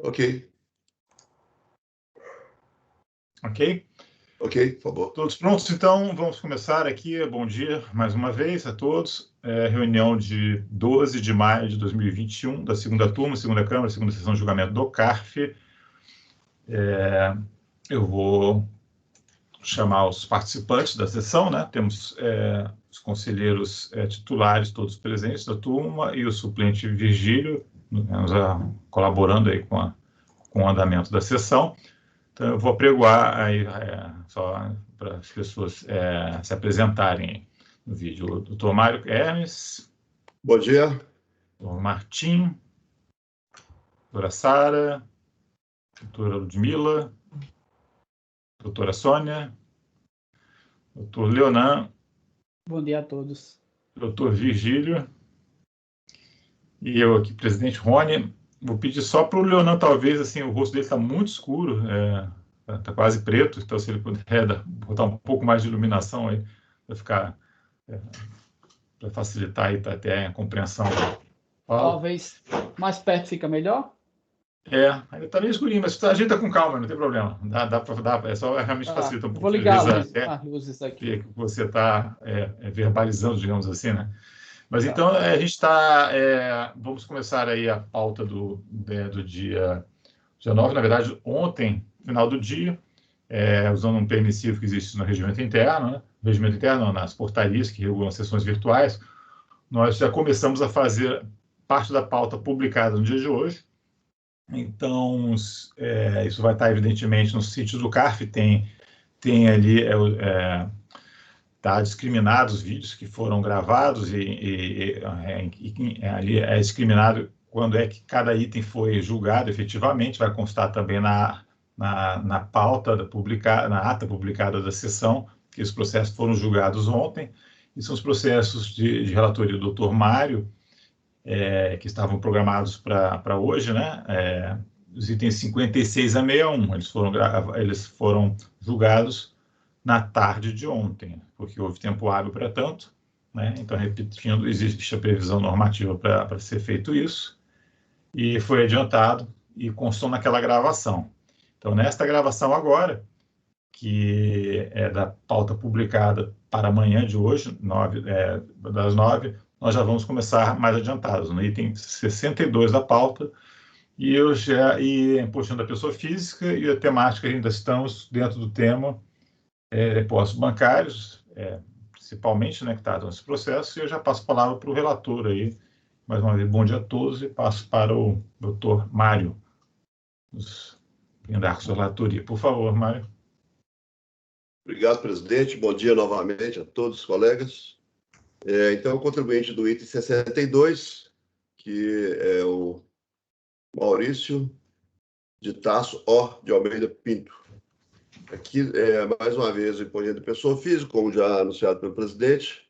Ok. Ok? Ok, por favor. Todos prontos? Então, vamos começar aqui. Bom dia mais uma vez a todos. Reunião de 12 de maio de 2021, da segunda turma, segunda Câmara, segunda sessão de julgamento do CARF. Eu vou chamar os participantes da sessão, né? Temos os conselheiros titulares todos presentes da turma e o suplente Virgílio, colaborando aí com o andamento da sessão. Então, eu vou apregoar aí, só para as pessoas se apresentarem no vídeo. O doutor Mário Hermes. Bom dia. Doutor Martim. Doutora Sara. Doutora Ludmila. Doutora Sônia. Doutor Leonan. Bom dia a todos. Doutor Virgílio. E eu aqui, presidente Rony. Vou pedir só para o Leonan, talvez, assim, o rosto dele está muito escuro, está quase preto, então se ele puder botar um pouco mais de iluminação aí, para ficar, para facilitar aí até a compreensão. Talvez mais perto fica melhor? Ainda está meio escurinho, mas a gente está com calma, não tem problema. É só realmente facilita um pouco. Vou ligar as luzes aqui. Que você está verbalizando, digamos assim, né? Mas então a gente está. Vamos começar aí a pauta do dia 19, na verdade, ontem, final do dia, usando um permissivo que existe no regimento interno, né? Regimento interno, nas portarias que regulam as sessões virtuais, nós já começamos a fazer parte da pauta publicada no dia de hoje. Então, isso vai estar, evidentemente, no sítio do CARF, tem ali. Está discriminado os vídeos que foram gravados e ali é discriminado quando é que cada item foi julgado efetivamente, vai constar também na pauta na ata publicada da sessão, que os processos foram julgados ontem, e são os processos de relatoria do Dr. Mário, que estavam programados para hoje, né? Os itens 56 a 61, eles foram julgados na tarde de ontem, porque houve tempo hábil para tanto, né? Então, repetindo, existe a previsão normativa para ser feito isso, e foi adiantado e constou naquela gravação. Então, nesta gravação agora, que é da pauta publicada para amanhã de hoje, das 9, nós já vamos começar mais adiantados, no item 62 da pauta, e imposto da pessoa física e a temática ainda estamos dentro do tema depósitos bancários, principalmente, né, que está nesse processo, e eu já passo a palavra para o relator aí. Mais uma vez, bom dia a todos, e passo para o doutor Mário, dar sua relatoria. Por favor, Mário. Obrigado, presidente. Bom dia novamente a todos os colegas. Então, o contribuinte do item 62, que é o Maurício de Tasso de Almeida Pinto. Aqui, mais uma vez, o imposto de pessoa física, como já anunciado pelo presidente,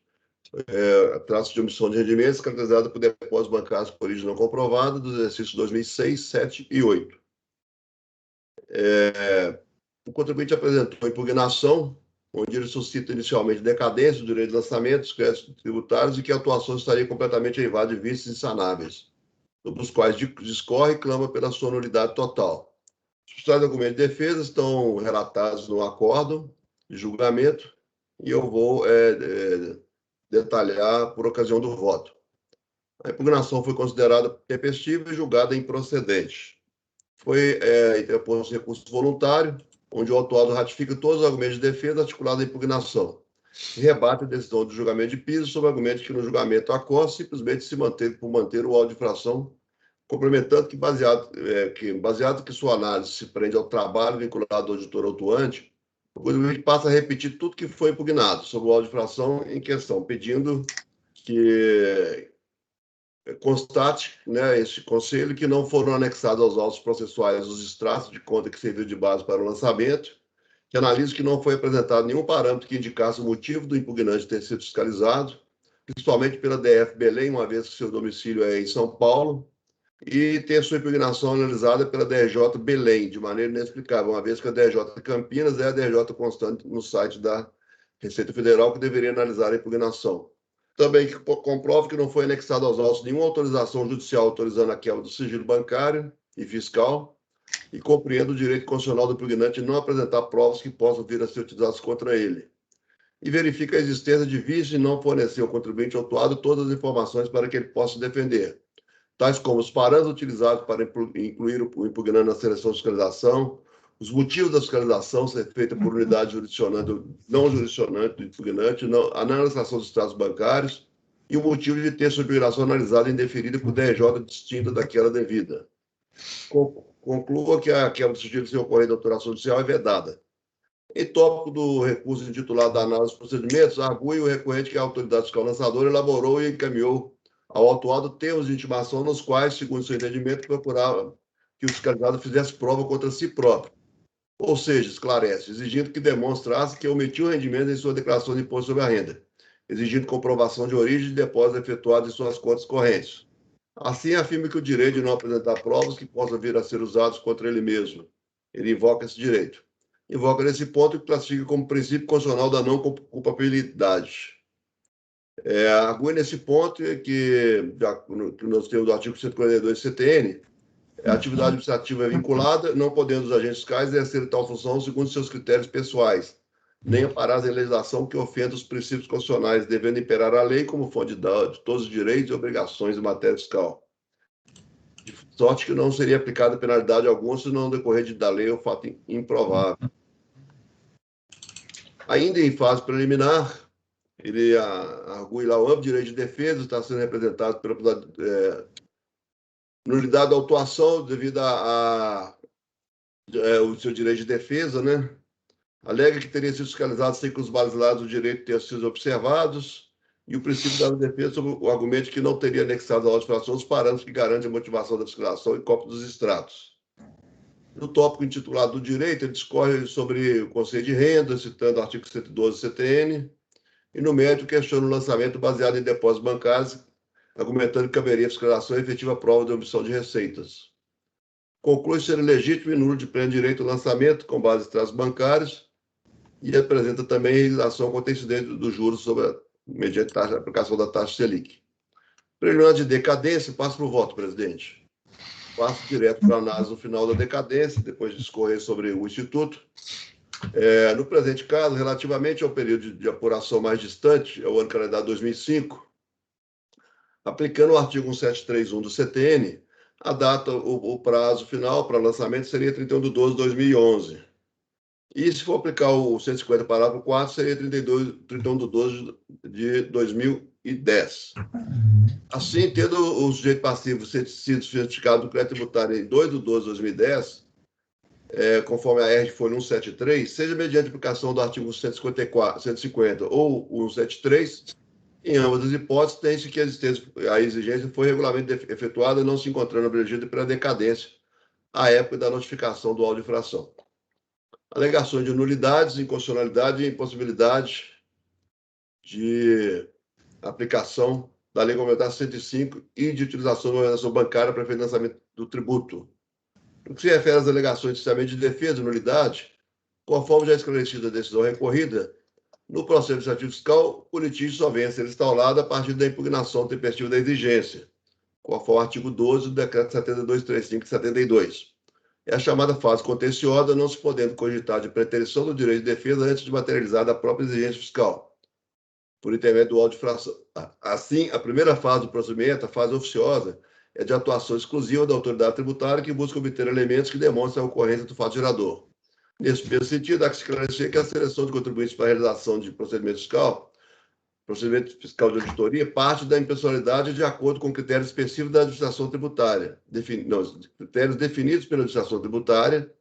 traço de omissão de rendimentos caracterizada por depósitos bancários por origem não comprovada dos exercícios 2006, 7 e 8. O contribuinte apresentou impugnação, onde ele suscita inicialmente decadência do direito de lançamento dos créditos tributários e que a atuação estaria completamente derivada de vícios insanáveis, sobre os quais discorre e clama pela sua nulidade total. Os principais argumentos de defesa estão relatados no acórdão de julgamento e eu vou detalhar por ocasião do voto. A impugnação foi considerada tempestiva e julgada improcedente. Foi interposto recurso voluntário, onde o autuado ratifica todos os argumentos de defesa articulados na impugnação e rebate a decisão do julgamento de piso sobre o argumento que no julgamento acorre simplesmente se manteve por manter o auto de infração, complementando que, baseado que sua análise se prende ao trabalho vinculado ao auditor autuante, o contribuinte passa a repetir tudo que foi impugnado sobre o auto de infração em questão, pedindo que constate, né, esse conselho que não foram anexados aos autos processuais os extratos de conta que serviu de base para o lançamento, que analise que não foi apresentado nenhum parâmetro que indicasse o motivo do impugnante ter sido fiscalizado, principalmente pela DF Belém, uma vez que seu domicílio é em São Paulo, e ter sua impugnação analisada pela DJ Belém, de maneira inexplicável, uma vez que a DJ Campinas é a DJ constante no site da Receita Federal, que deveria analisar a impugnação. Também que comprove que não foi anexado aos autos nenhuma autorização judicial autorizando a quebra do sigilo bancário e fiscal, e compreende o direito constitucional do impugnante de não apresentar provas que possam vir a ser utilizadas contra ele. E verifica a existência de vício e não fornecer ao contribuinte autuado todas as informações para que ele possa se defender, tais como os parâmetros utilizados para incluir o impugnante na seleção de fiscalização, os motivos da fiscalização ser feita por unidade jurisdicionante, não jurisdicionante do impugnante, a analisação dos extratos bancários e o motivo de ter sua impugnação analisada e indeferida por DRJ distinta daquela devida. Conclua que aquela sujeito sem ocorrer de autoração judicial é vedada. Em tópico do recurso intitulado da análise dos procedimentos, argue o recorrente que a autoridade fiscal lançadora elaborou e encaminhou ao autuado termos de intimação nos quais, segundo seu entendimento, procurava que o fiscalizado fizesse prova contra si próprio. Ou seja, esclarece, exigindo que demonstrasse que omitiu rendimento em sua declaração de imposto sobre a renda, exigindo comprovação de origem de depósito efetuado em suas contas correntes. Assim, afirma que o direito de não apresentar provas que possam vir a ser usados contra ele mesmo. Ele invoca esse direito. Invoca nesse ponto que classifica como princípio constitucional da não culpabilidade. Argue nesse ponto que nós temos do artigo 142 do CTN, a atividade administrativa é vinculada, não podendo os agentes fiscais exercer tal função segundo seus critérios pessoais, nem amparar em legislação que ofenda os princípios constitucionais, devendo imperar a lei como fonte de todos os direitos e obrigações em matéria fiscal. De sorte que não seria aplicada penalidade alguma se não decorrer da lei o fato improvável. Ainda em fase preliminar, ele argue lá o amplo direito de defesa, está sendo representado pela nulidade da autuação devido o seu direito de defesa, né? Alega que teria sido fiscalizado sem que os basilados do direito tenham sido observados, e o princípio da defesa sobre o argumento que não teria anexado à auto-infração os parâmetros que garantem a motivação da fiscalização e cópia dos extratos. No tópico intitulado do direito, ele discorre sobre o conceito de renda, citando o artigo 112 do CTN, e no mérito questiona o lançamento baseado em depósitos bancários, argumentando que caberia fiscalização e efetiva prova de omissão de receitas. Conclui ser legítimo e nulo de pleno direito o lançamento com base em extratos bancários e apresenta também legislação contra incidente dos juros mediante a aplicação da taxa Selic. Preliminar de decadência, passo para o voto, presidente. Passo direto para a análise no final da decadência, depois de discorrer sobre o Instituto. No presente caso, relativamente ao período de apuração mais distante, ao ano calendário 2005, aplicando o artigo 1731 do CTN, a data, o prazo final para lançamento seria 31 de 12 de 2011. E se for aplicar o 150 parágrafo 4, seria 31 de 12 de 2010. Assim, tendo o sujeito passivo sido certificado do crédito tributário em 2 de 12 de 2010, conforme a RG folha 173, seja mediante aplicação do artigo 150 ou 173, em ambas as hipóteses, tem-se que a exigência foi regularmente efetuada, não se encontrando abrangido pela decadência à época da notificação do auto de infração. Alegações de nulidades, inconstitucionalidade e impossibilidade de aplicação da Lei Complementar 105 e de utilização da organização bancária para financiamento do tributo. No que se refere às alegações de defesa e nulidade, conforme já esclarecida a decisão recorrida, no processo administrativo fiscal, o litígio só vem a ser instaurado a partir da impugnação tempestiva da exigência, conforme o artigo 12 do Decreto 7235 de 72. É a chamada fase contenciosa, não se podendo cogitar de preterição do direito de defesa antes de materializar a própria exigência fiscal, por intermédio do auto de infração. Assim, a primeira fase do procedimento, a fase oficiosa, é de atuação exclusiva da autoridade tributária que busca obter elementos que demonstrem a ocorrência do fato gerador. Nesse mesmo sentido, há que esclarecer que a seleção de contribuintes para a realização de procedimento fiscal de auditoria, parte da impessoalidade de acordo com critérios específicos da administração tributária, critérios definidos pela administração tributária,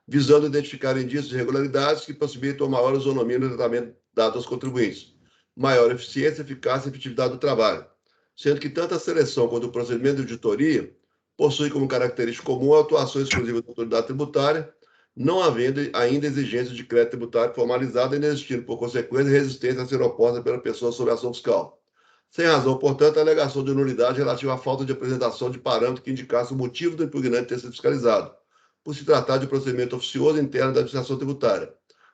visando identificar indícios de irregularidades que possibilitam maior isonomia no tratamento dado aos contribuintes, maior eficiência, eficácia e efetividade do trabalho, sendo que tanto a seleção quanto o procedimento de auditoria possuem como característica comum a atuação exclusiva da autoridade tributária, não havendo ainda exigência de crédito tributário formalizada e existindo, por consequência, resistência a ser oposta pela pessoa sob ação fiscal. Sem razão, portanto, a alegação de nulidade relativa à falta de apresentação de parâmetro que indicasse o motivo do impugnante ter sido fiscalizado, por se tratar de procedimento oficioso interno da administração tributária.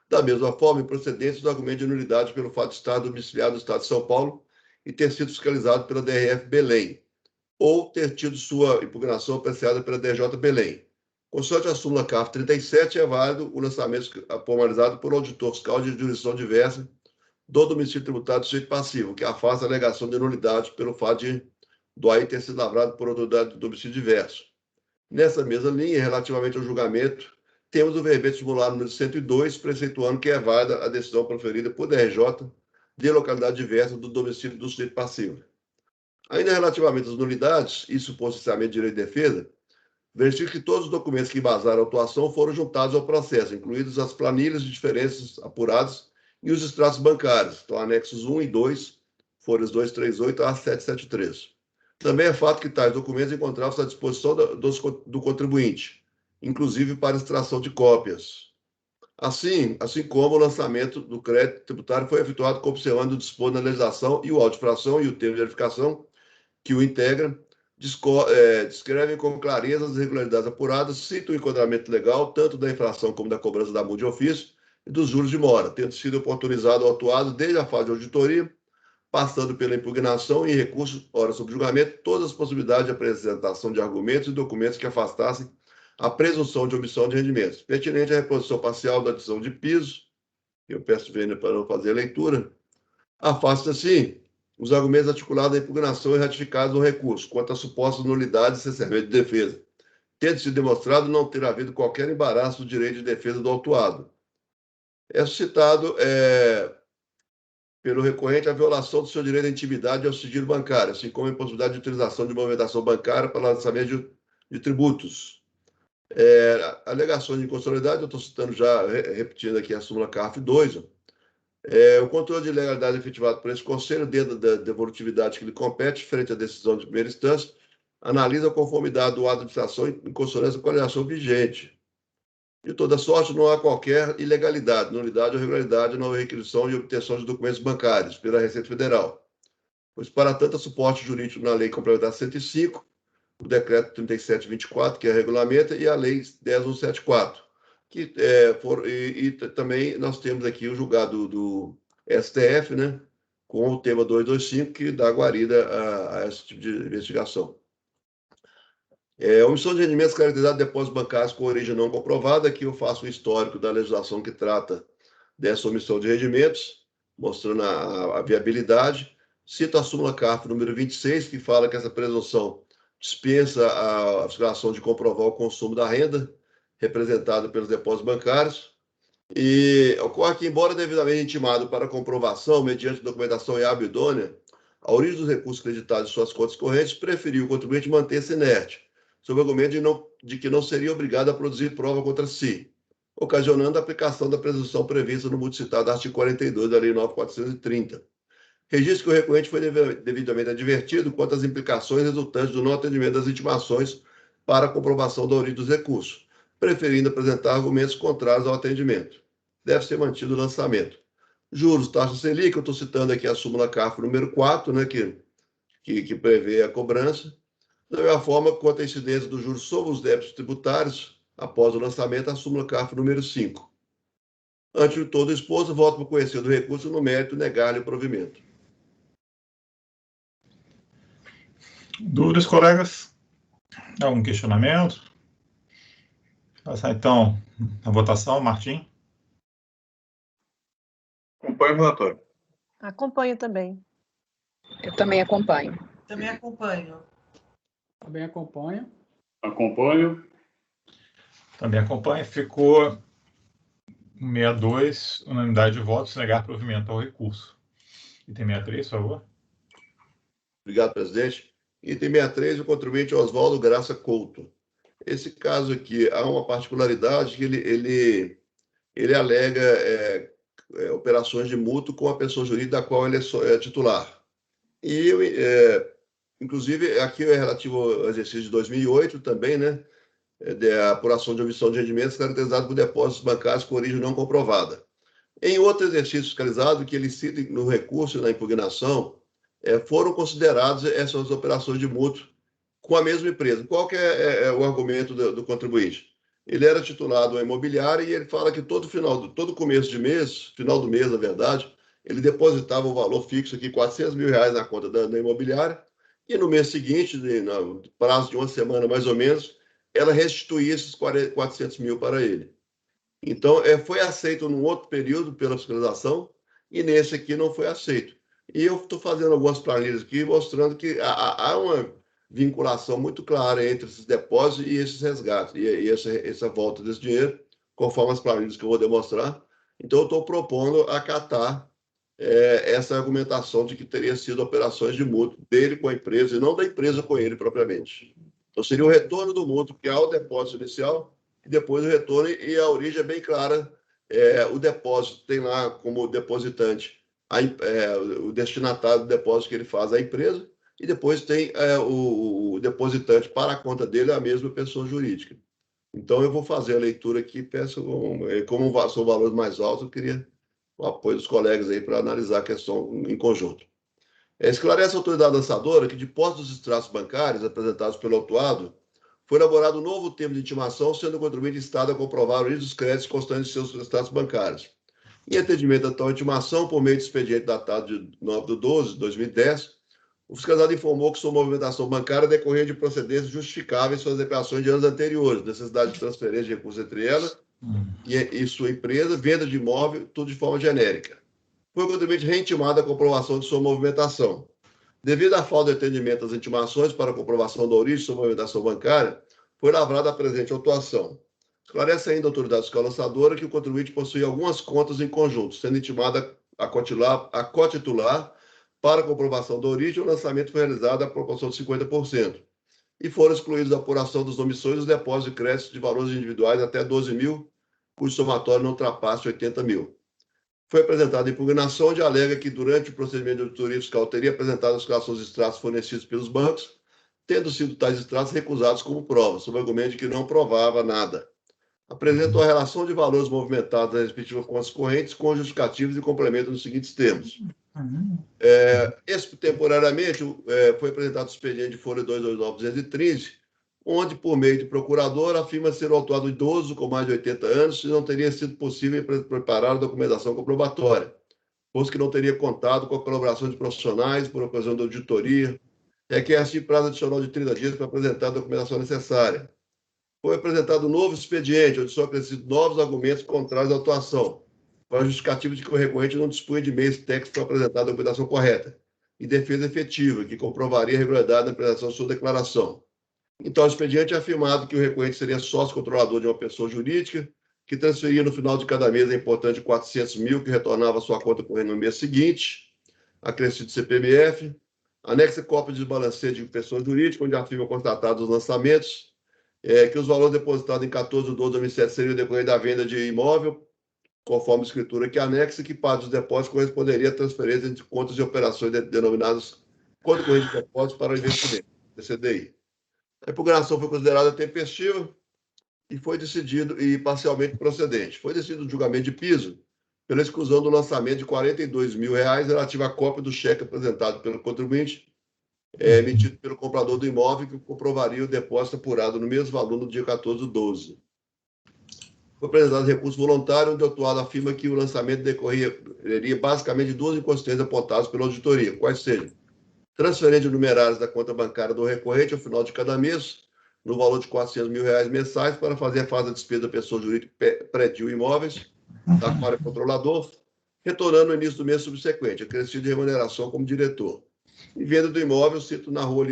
Da mesma forma, improcedentes do argumento de nulidade pelo fato de estar domiciliado no Estado de São Paulo e ter sido fiscalizado pela DRF Belém, ou ter tido sua impugnação apreciada pela DJ Belém, Consoante a súmula CARF 37, é válido o lançamento formalizado por auditor fiscal de jurisdição diversa do domicílio tributário do sujeito passivo, que afasta a alegação de nulidade pelo fato do AI ter sido lavrado por autoridade do domicílio diverso. Nessa mesma linha, relativamente ao julgamento, temos o verbete simular número 102, preceituando que é válida a decisão proferida por DRJ de localidade diversa do domicílio do sujeito passivo. Ainda relativamente às nulidades e suposto cessamento de direito de defesa, verifica que todos os documentos que embasaram a autuação foram juntados ao processo, incluídas as planilhas de diferenças apuradas e os extratos bancários, então anexos 1 e 2, folhas 238 a 773. Também é fato que tais documentos encontravam-se à disposição do contribuinte, inclusive para extração de cópias. Assim como o lançamento do crédito tributário foi efetuado observando o dispor na legislação e o auto de infração e o termo de verificação que o integra, descrevem com clareza as irregularidades apuradas, cita o enquadramento legal, tanto da infração como da cobrança da multa de ofício e dos juros de mora, tendo sido oportunizado o autuado desde a fase de auditoria, passando pela impugnação e recurso, hora sob julgamento, todas as possibilidades de apresentação de argumentos e documentos que afastassem a presunção de omissão de rendimentos. Pertinente à reposição parcial da adição de piso, eu peço vênia para não fazer a leitura, afasta, assim, os argumentos articulados da impugnação e ratificados no recurso, quanto a supostas nulidades e cessamento de defesa, tendo sido demonstrado não ter havido qualquer embaraço do direito de defesa do autuado. É suscitado pelo recorrente a violação do seu direito à intimidade e ao sigilo bancário, assim como a impossibilidade de utilização de movimentação bancária para lançamento de tributos. Alegações de inconstitucionalidade, eu estou citando já, repetindo aqui a súmula CARF 2, o controle de legalidade efetivado por esse conselho, dentro da devolutividade que lhe compete, frente à decisão de primeira instância, analisa a conformidade do ato de administração em consonância com a legislação vigente. De toda sorte, não há qualquer ilegalidade, nulidade ou irregularidade na requisição e obtenção de documentos bancários pela Receita Federal, pois, para tanto, suporte jurídico na Lei Complementar 105, o Decreto 3724, que é regulamento, e a Lei 10174, que e também nós temos aqui o julgado do STF, né, com o tema 225, que dá guarida a esse tipo de investigação. Omissão de rendimentos caracterizada de depósitos bancários com origem não comprovada. Aqui eu faço um histórico da legislação que trata dessa omissão de rendimentos, mostrando a viabilidade. Cito a súmula CARF número 26, que fala que essa presunção dispensa a fiscalização de comprovar o consumo da renda representada pelos depósitos bancários. E ocorre que, embora devidamente intimado para comprovação, mediante documentação hábil e idônea, a origem dos recursos creditados em suas contas correntes, preferiu o contribuinte manter-se inerte, sob o argumento de que não seria obrigado a produzir prova contra si, ocasionando a aplicação da presunção prevista no multicitado artigo 42 da Lei 9.430. Registro que o recorrente foi devidamente advertido quanto às implicações resultantes do não atendimento das intimações para a comprovação da origem dos recursos, preferindo apresentar argumentos contrários ao atendimento. Deve ser mantido o lançamento. Juros, taxa Selic, eu estou citando aqui a súmula CARF número 4, né, que prevê a cobrança. Da mesma forma, quanto à incidência dos juros sobre os débitos tributários, após o lançamento, a súmula CARF número 5. Antes de todo exposto, voto por conhecer do recurso no mérito negar-lhe o provimento. Dúvidas, colegas? Algum questionamento? Passar então a votação, Martim. Acompanho o relatório. Acompanho também. Eu também acompanho. Também acompanho. Também acompanho. Acompanho. Também acompanho. Ficou 62, unanimidade de votos, negar provimento ao recurso. Item 63, por favor. Obrigado, presidente. Item 63, o contribuinte Oswaldo Graça Couto. Esse caso aqui, há uma particularidade que ele alega operações de mútuo com a pessoa jurídica da qual ele é titular. E, inclusive, aqui é relativo ao exercício de 2008 também, né? Da apuração de omissão de rendimentos caracterizado por depósitos bancários com origem não comprovada. Em outro exercício fiscalizado, que ele cita no recurso e na impugnação, foram consideradas essas operações de mútuo com a mesma empresa. Qual que é o argumento do contribuinte? Ele era titulado a imobiliária e ele fala que todo começo de mês, final do mês, na verdade, ele depositava um valor fixo aqui, R$400 mil na conta da imobiliária, e no mês seguinte, no prazo de uma semana mais ou menos, ela restituir esses 400 mil para ele. Então, foi aceito num outro período pela fiscalização e nesse aqui não foi aceito. E eu estou fazendo algumas planilhas aqui mostrando que há uma vinculação muito clara entre esses depósitos e esses resgates, e essa volta desse dinheiro, conforme as planilhas que eu vou demonstrar. Então, eu estou propondo acatar essa argumentação de que teria sido operações de mútuo dele com a empresa e não da empresa com ele propriamente. Então, seria o retorno do mútuo, que é o depósito inicial, e depois o retorno, e a origem é bem clara. O depósito tem lá como depositante o destinatário do depósito que ele faz à empresa, e depois tem o depositante para a conta dele, a mesma pessoa jurídica. Então, eu vou fazer a leitura aqui, peço, como são valores mais altos, eu queria o apoio dos colegas aí para analisar a questão em conjunto. Esclarece a autoridade lançadora que, de posse dos extratos bancários apresentados pelo autuado, foi elaborado um novo termo de intimação, sendo o contribuinte instado a comprovar a origem dos créditos constantes de seus extratos bancários. Em atendimento a tal intimação, por meio de expediente datado de 9/12/2010, o fiscalizado informou que sua movimentação bancária decorria de procedências justificáveis suas declarações de anos anteriores, necessidade de transferência de recursos entre ela e sua empresa, venda de imóvel, tudo de forma genérica. Foi o contribuinte reintimado a comprovação de sua movimentação. Devido à falta de atendimento às intimações para a comprovação da origem de sua movimentação bancária, foi lavrada a presente autuação. Esclarece ainda a autoridade fiscal lançadora que o contribuinte possui algumas contas em conjunto, sendo intimada a cotitular para a comprovação da origem, o lançamento foi realizado à proporção de 50%. E foram excluídos da apuração das omissões os depósitos de créditos de valores individuais até 12 mil, cujo somatório não ultrapasse 80 mil. Foi apresentada a impugnação, onde alega que, durante o procedimento de auditoria fiscal, teria apresentado as declarações de extratos fornecidos pelos bancos, tendo sido tais extratos recusados como prova, sob o argumento de que não provava nada. Apresentou a relação de valores movimentados das respectivas contas correntes com justificativos e complementos nos seguintes termos. Temporariamente, foi apresentado o expediente de folha 229-213, onde, por meio de procurador, afirma ser o autuado idoso com mais de 80 anos e não teria sido possível preparar a documentação comprobatória, pois que não teria contado com a colaboração de profissionais por ocasião da auditoria, requer-se prazo adicional de 30 dias para apresentar a documentação necessária. Foi apresentado um novo expediente, onde são acrescidos novos argumentos contrários à autuação, para a justificativa de que o recorrente não dispunha de meios técnicos para apresentar a documentação correta, e defesa efetiva, que comprovaria a regularidade da apresentação de sua declaração. Então, o expediente é afirmado que o recorrente seria sócio controlador de uma pessoa jurídica, que transferia no final de cada mês a importante 400 mil, que retornava à sua conta corrente no mês seguinte, acrescido CPMF, anexa cópia de balancete de pessoa jurídica, onde afirma constatados os lançamentos, que os valores depositados em 14/12/2007 seriam decorrentes da venda de imóvel, conforme a escritura que anexa, que parte dos depósitos corresponderia à transferência de contas de operações denominadas conta corrente de depósitos para o investimento, CDI. A impugnação foi considerada tempestiva e foi decidido e parcialmente procedente. Foi decidido o julgamento de piso pela exclusão do lançamento de R$ 42 mil relativo à cópia do cheque apresentado pelo contribuinte, emitido pelo comprador do imóvel, que comprovaria o depósito apurado no mesmo valor no dia 14/12. Foi apresentado recurso voluntário, onde o autuado afirma que o lançamento decorreria basicamente de duas inconsistências apontadas pela auditoria, quais sejam transferência de numerários da conta bancária do recorrente ao final de cada mês, no valor de R$ 400 mil mensais, para fazer a fase da despesa da pessoa jurídica prédio imóveis, da qual é controlador, retornando no início do mês subsequente, acrescido de remuneração como diretor. E venda do imóvel, cito na rua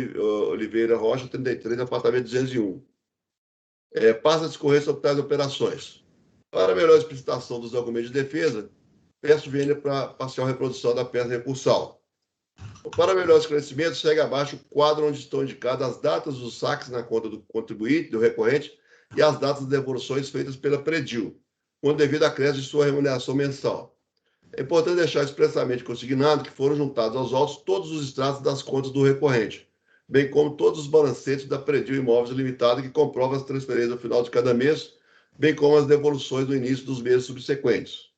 Oliveira Rocha, 33, apartamento 201. Passa a discorrer sobre tais operações. Para melhor explicitação dos argumentos de defesa, peço vênia para parcial reprodução da peça recursal. Para melhor esclarecimento, segue abaixo o quadro onde estão indicadas as datas dos saques na conta do contribuinte, do recorrente, e as datas das devoluções feitas pela Predil, com devido acréscimo de sua remuneração mensal. É importante deixar expressamente consignado que foram juntados aos autos todos os extratos das contas do recorrente, bem como todos os balancetes da Predil Imóveis Limitada, que comprovam as transferências no final de cada mês, bem como as devoluções no início dos meses subsequentes.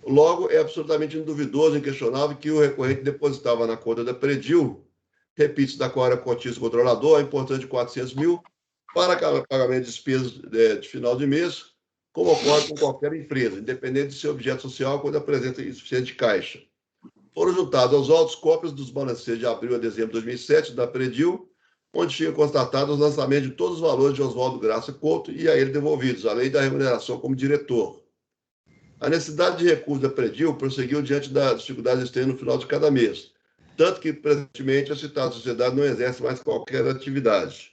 Logo, é absolutamente induvidoso e inquestionável que o recorrente depositava na conta da Predil, repito, da qual era cotista controlador, a importante de 400 mil, para pagamento de despesas de final de mês, como ocorre com qualquer empresa, independente de seu objeto social, quando apresenta insuficiente de caixa. Foram juntados aos autos cópias dos balancetes de abril a dezembro de 2007 da Predil, onde tinha constatado os lançamentos de todos os valores de Oswaldo Graça Couto e a ele devolvidos, além da remuneração como diretor. A necessidade de recurso da Predil prosseguiu diante das dificuldades existentes no final de cada mês, tanto que, presentemente, a citada sociedade não exerce mais qualquer atividade.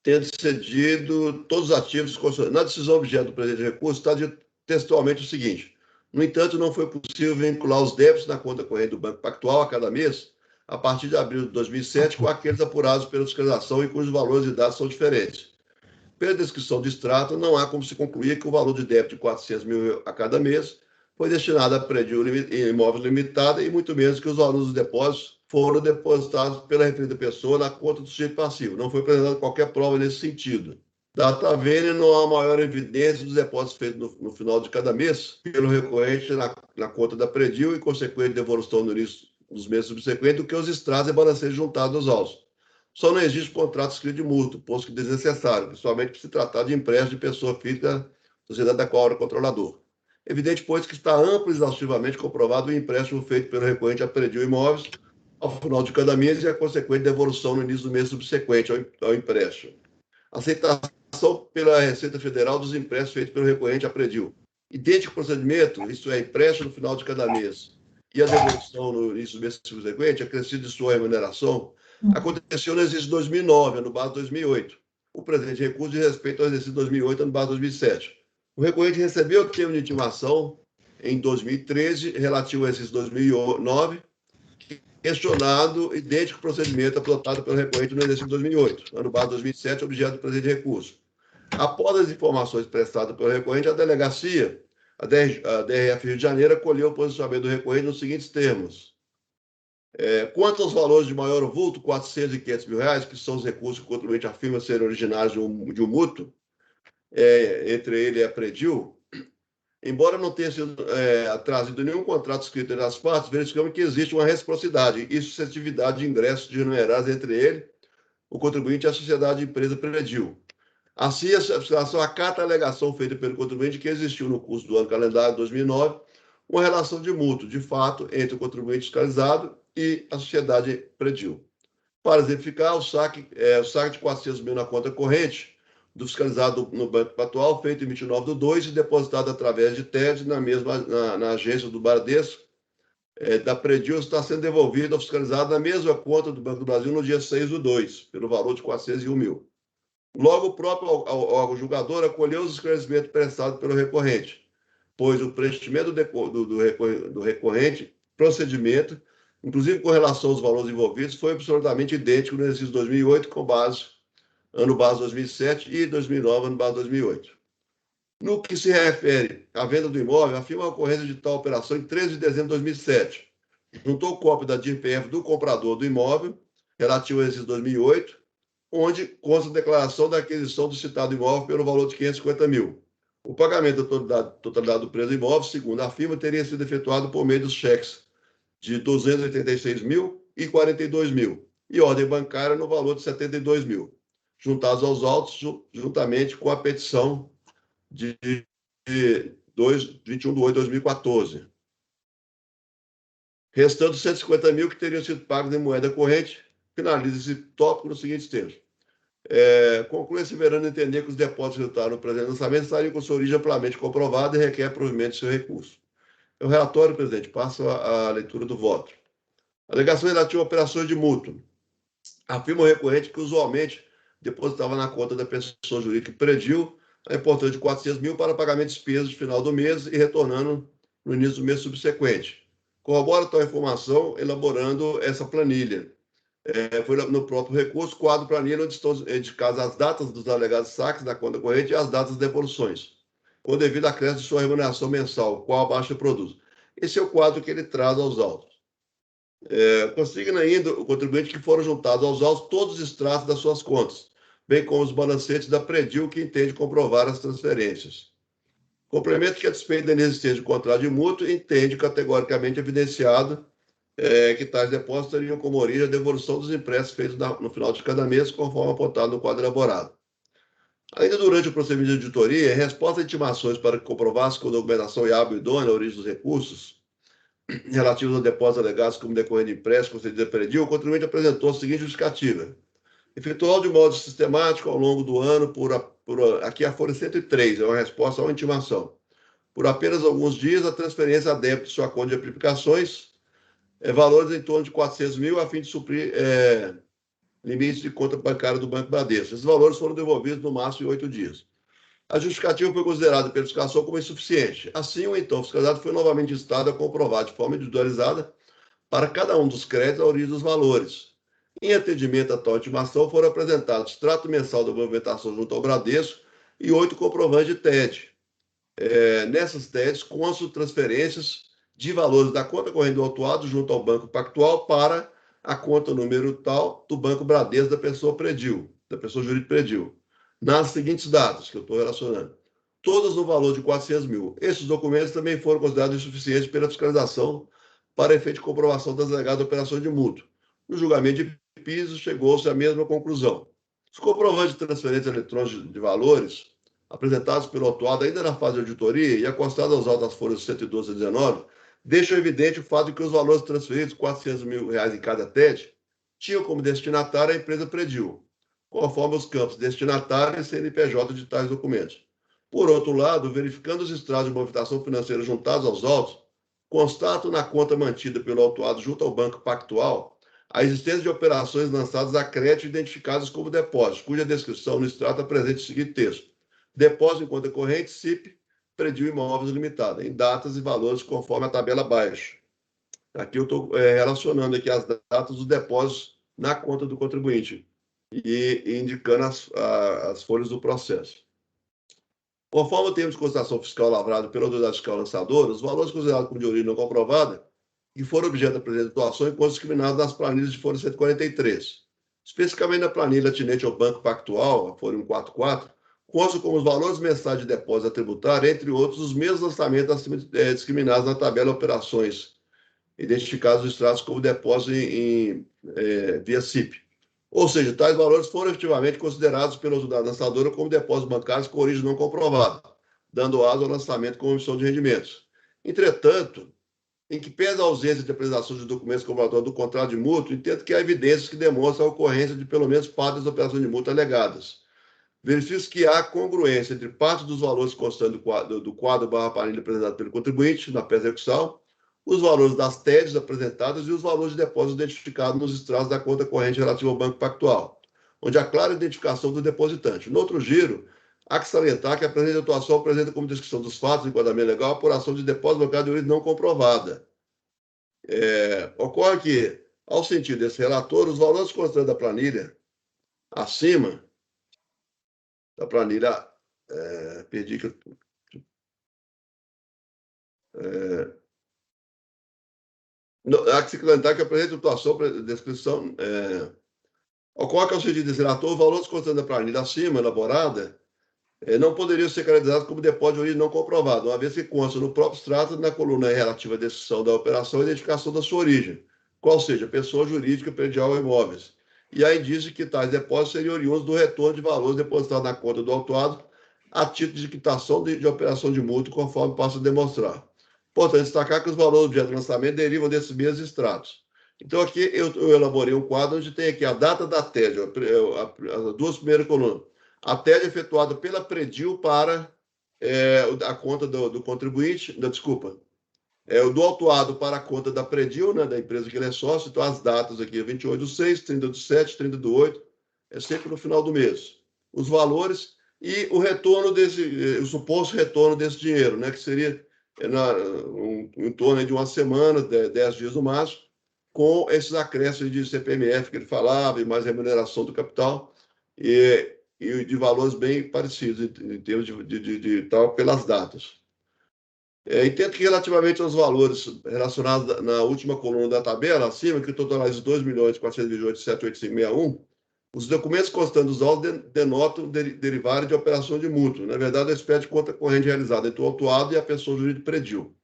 Tendo cedido todos os ativos. Na decisão objeto do presente recurso, está dito textualmente o seguinte: no entanto, não foi possível vincular os débitos na conta corrente do Banco Pactual a cada mês, a partir de abril de 2007, com aqueles apurados pela fiscalização e cujos valores e dados são diferentes. Pela descrição de extrato, não há como se concluir que o valor de débito de 400 mil a cada mês foi destinado a Predil Imóveis Limitada e muito menos que os valores dos depósitos foram depositados pela referida pessoa na conta do sujeito passivo. Não foi apresentada qualquer prova nesse sentido. Data vênia, não há maior evidência dos depósitos feitos no final de cada mês pelo recorrente na conta da Predil e consequente devolução no início dos meses subsequentes do que os extratos e balanceios juntados aos autos. Só não existe contrato escrito de mútuo, posto que desnecessário, principalmente por se tratar de empréstimo de pessoa física, sociedade da qual era controlador. Evidente, pois, que está amplo e exaustivamente comprovado o empréstimo feito pelo recorrente a Predil Imóveis ao final de cada mês e a consequente devolução no início do mês subsequente ao empréstimo. Aceitação pela Receita Federal dos empréstimos feitos pelo recorrente a Predil. Idêntico procedimento, isto é, empréstimo no final de cada mês e a devolução no início do mês subsequente, acrescido de sua remuneração, aconteceu no exercício de 2009, ano base 2008. O presente recurso de respeito ao exercício de 2008, ano base 2007. O recorrente recebeu o termo de intimação em 2013, relativo ao exercício de 2009, questionado idêntico procedimento adotado pelo recorrente no exercício de 2008, ano base 2007, objeto do presente recurso. Após as informações prestadas pelo recorrente, a delegacia, a DRF Rio de Janeiro, acolheu o posicionamento do recorrente nos seguintes termos. Quanto aos valores de maior vulto, 400 e 500 mil reais, que são os recursos que o contribuinte afirma serem originários de um mútuo, entre ele e a Predil, embora não tenha sido trazido nenhum contrato escrito entre as partes, verificamos que existe uma reciprocidade e suscetibilidade de ingressos de remunerados entre ele, o contribuinte e a sociedade de empresa Predil. Assim, a fiscalização acata a alegação feita pelo contribuinte que existiu no curso do ano calendário 2009 uma relação de mútuo, de fato, entre o contribuinte fiscalizado e a sociedade Predil. Para exemplificar, o saque de 400 mil na conta corrente do fiscalizado no Banco Pactual, feito em 29/2 e depositado através de TED na agência do Bradesco, da Predil, está sendo devolvido ao fiscalizado na mesma conta do Banco do Brasil no dia 6/2, pelo valor de 401 mil. Logo, o próprio órgão julgador acolheu os esclarecimentos prestados pelo recorrente, pois o preenchimento do recorrente procedimento, inclusive com relação aos valores envolvidos, foi absolutamente idêntico no exercício 2008, com ano base 2007 e 2009, ano base 2008. No que se refere à venda do imóvel, afirma a ocorrência de tal operação em 13 de dezembro de 2007. Juntou cópia da DIRPF do comprador do imóvel, relativo ao exercício 2008, onde consta a declaração da aquisição do citado imóvel pelo valor de 550 mil. O pagamento da totalidade do preço do imóvel, segundo a firma, teria sido efetuado por meio dos cheques de 286 mil e 42 mil, e ordem bancária no valor de 72 mil, juntados aos autos, juntamente com a petição de 21/8/2014. Restando 150 mil que teriam sido pagos em moeda corrente, finaliza esse tópico nos seguintes termos. Conclui esse verano entender que os depósitos resultados no presente lançamento estariam com sua origem amplamente comprovada e requer provimento de seu recurso. O relatório, presidente, passa a leitura do voto. Alegação relativa a operações de mútuo. Afirma o recorrente que usualmente depositava na conta da pessoa jurídica que Predil a importância de 400 mil para pagamento de despesas de final do mês e retornando no início do mês subsequente. Corrobora tal informação elaborando essa planilha. Foi no próprio recurso, quadro planilha, onde estão indicadas as datas dos alegados saques da conta corrente e as datas das devoluções, com devido acréscimo de sua remuneração mensal, qual abaixo produz. Esse é o quadro que ele traz aos autos. Consigna ainda o contribuinte que foram juntados aos autos todos os extratos das suas contas, bem como os balancetes da Predil, que entende comprovar as transferências. Complemento que, a despeito da inexistência de contrato de mútuo, entende categoricamente evidenciado que tais depósitos teriam como origem a devolução dos empréstimos feitos no final de cada mês, conforme apontado no quadro elaborado. Ainda durante o procedimento de auditoria, em resposta a intimações para que comprovasse com documentação e hábil idônea a origem dos recursos, relativos ao depósito alegados como decorrente de empréstimo concedido a Prediu, o contribuinte apresentou a seguinte justificativa. Efetuou de modo sistemático ao longo do ano, aqui a folha 103, é uma resposta a uma intimação. Por apenas alguns dias, a transferência a débito de sua conta de aplicações, valores em torno de 400 mil, a fim de suprir limites de conta bancária do Banco Bradesco. Esses valores foram devolvidos no máximo em 8 dias. A justificativa foi considerada pela fiscalização como insuficiente. Assim, o então fiscalizado foi novamente instado a comprovar de forma individualizada para cada um dos créditos a origem dos valores. Em atendimento à tal intimação, foram apresentados extrato mensal da movimentação junto ao Bradesco e 8 comprovantes de TED. Nessas TEDs, constam transferências de valores da conta corrente do autuado junto ao Banco Pactual para a conta número tal do Banco Bradesco da pessoa jurídica Prediu, nas seguintes datas que eu estou relacionando. Todas no valor de 400 mil. Esses documentos também foram considerados insuficientes pela fiscalização para efeito de comprovação das alegadas operações de mútuo. No julgamento de piso, chegou-se à mesma conclusão. Os comprovantes de transferência eletrônica de valores apresentados pelo autuado ainda na fase de auditoria e acostados aos autos das folhas 112 a 19, deixam evidente o fato de que os valores transferidos, R$400 mil em cada TED, tinham como destinatária a empresa Prediu, conforme os campos destinatário e CNPJ de tais documentos. Por outro lado, verificando os extratos de movimentação financeira juntados aos autos, constato na conta mantida pelo autuado junto ao Banco Pactual a existência de operações lançadas a crédito identificadas como depósitos, cuja descrição no extrato apresenta o seguinte texto: depósito em conta corrente, CIP, Prediu Imóveis Limitada, em datas e valores conforme a tabela abaixo. Aqui eu estou relacionando aqui as datas dos depósitos na conta do contribuinte e indicando as folhas do processo. Conforme o termo de constatação fiscal lavrado pela autoridade fiscal lançadora, os valores considerados como de origem não comprovada que foram objeto da presente doação enquanto discriminados nas planilhas de folha 143. Especificamente na planilha atinente ao Banco Pactual, a folha 144, constam como os valores mensais de depósito a tributar, entre outros, os mesmos lançamentos discriminados na tabela operações, identificados nos extratos como depósito via CIP. Ou seja, tais valores foram efetivamente considerados pela autoridade lançadora como depósitos bancários com origem não comprovada, dando aso ao lançamento como emissão de rendimentos. Entretanto, em que pesa a ausência de apresentação de documentos comprobatórios do contrato de mútuo, entendo que há evidências que demonstram a ocorrência de pelo menos parte das operações de mútuo alegadas. Verifica-se que há congruência entre parte dos valores constantes do quadro /planilha apresentado pelo contribuinte na pré-execução, os valores das TEDs apresentadas e os valores de depósito identificados nos extratos da conta corrente relativa ao Banco Pactual, onde há clara identificação do depositante. No outro giro, há que salientar que a presente atuação apresenta como descrição dos fatos de enquadramento legal a apuração de depósito bancário de origem não comprovada. Ocorre que, ao sentido desse relator, os valores constantes da planilha acima da planilha, perdi que há que se salientar que a presente atuação, descrição, ocorre que, ao sentido desse relator, os valores constantes da planilha acima elaborada não poderiam ser caracterizados como depósito de origem não comprovado, uma vez que consta no próprio extrato, na coluna relativa à descrição da operação, a identificação da sua origem, qual seja, pessoa jurídica, predial ou imóveis. E há indício que tais depósitos seriam oriundos do retorno de valores depositados na conta do autuado a título de quitação de operação de mútuo, conforme passa a demonstrar. Importante destacar que os valores do objeto de lançamento derivam desses mesmos extratos. Então, aqui eu elaborei um quadro onde tem aqui a data da TED, as duas primeiras colunas. A TED efetuada pela Prediu para a conta do contribuinte, do autuado para a conta da Prediu, né, da empresa que ele é sócio. Então, as datas aqui, 28/6, 30/7, 30/8, é sempre no final do mês. Os valores e o retorno o suposto retorno desse dinheiro, né, que seria em torno de uma semana, 10 dias no máximo, com esses acréscimos de CPMF que ele falava, e mais remuneração do capital, e de valores bem parecidos em termos de tal, pelas datas. Entendo que, relativamente aos valores relacionados na última coluna da tabela, acima, que totaliza R$ 2.428.78561, os documentos constantes dos autos denotam derivarem de operação de mútuo. Na verdade, é uma espécie de conta corrente realizada entre o autuado e a pessoa jurídica Prediu.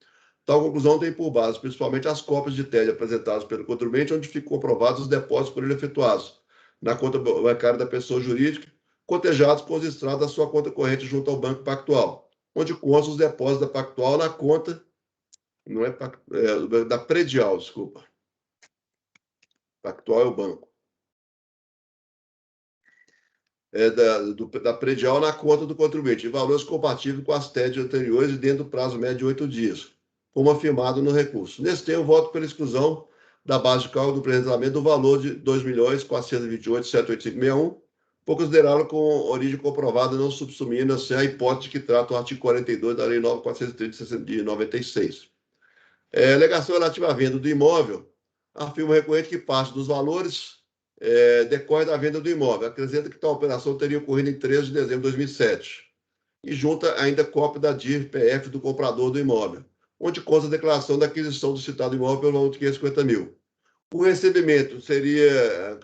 Tal conclusão tem por base, principalmente, as cópias de TED apresentadas pelo contribuinte, onde ficam comprovados os depósitos por ele efetuados na conta bancária da pessoa jurídica, cotejados com os extratos da sua conta corrente junto ao Banco Pactual, onde constam os depósitos da Pactual na conta Não é, da Predial, desculpa. Pactual é o banco. Da Predial na conta do contribuinte, em valores compatíveis com as TED anteriores e dentro do prazo médio de 8 dias, como afirmado no recurso. Nesse termo, voto pela exclusão da base de cálculo do presentamento do valor de R$ 2.428.785,61, por considerá-lo com origem comprovada, não subsumindo-se a hipótese que trata o artigo 42 da Lei 9.430 de 96. Alegação relativa à venda do imóvel, afirma o recorrente que parte dos valores decorre da venda do imóvel. Acrescenta que tal operação teria ocorrido em 13 de dezembro de 2007. E junta ainda cópia da DIR-PF do comprador do imóvel, onde consta a declaração da aquisição do citado imóvel pelo valor de 550 mil. O recebimento seria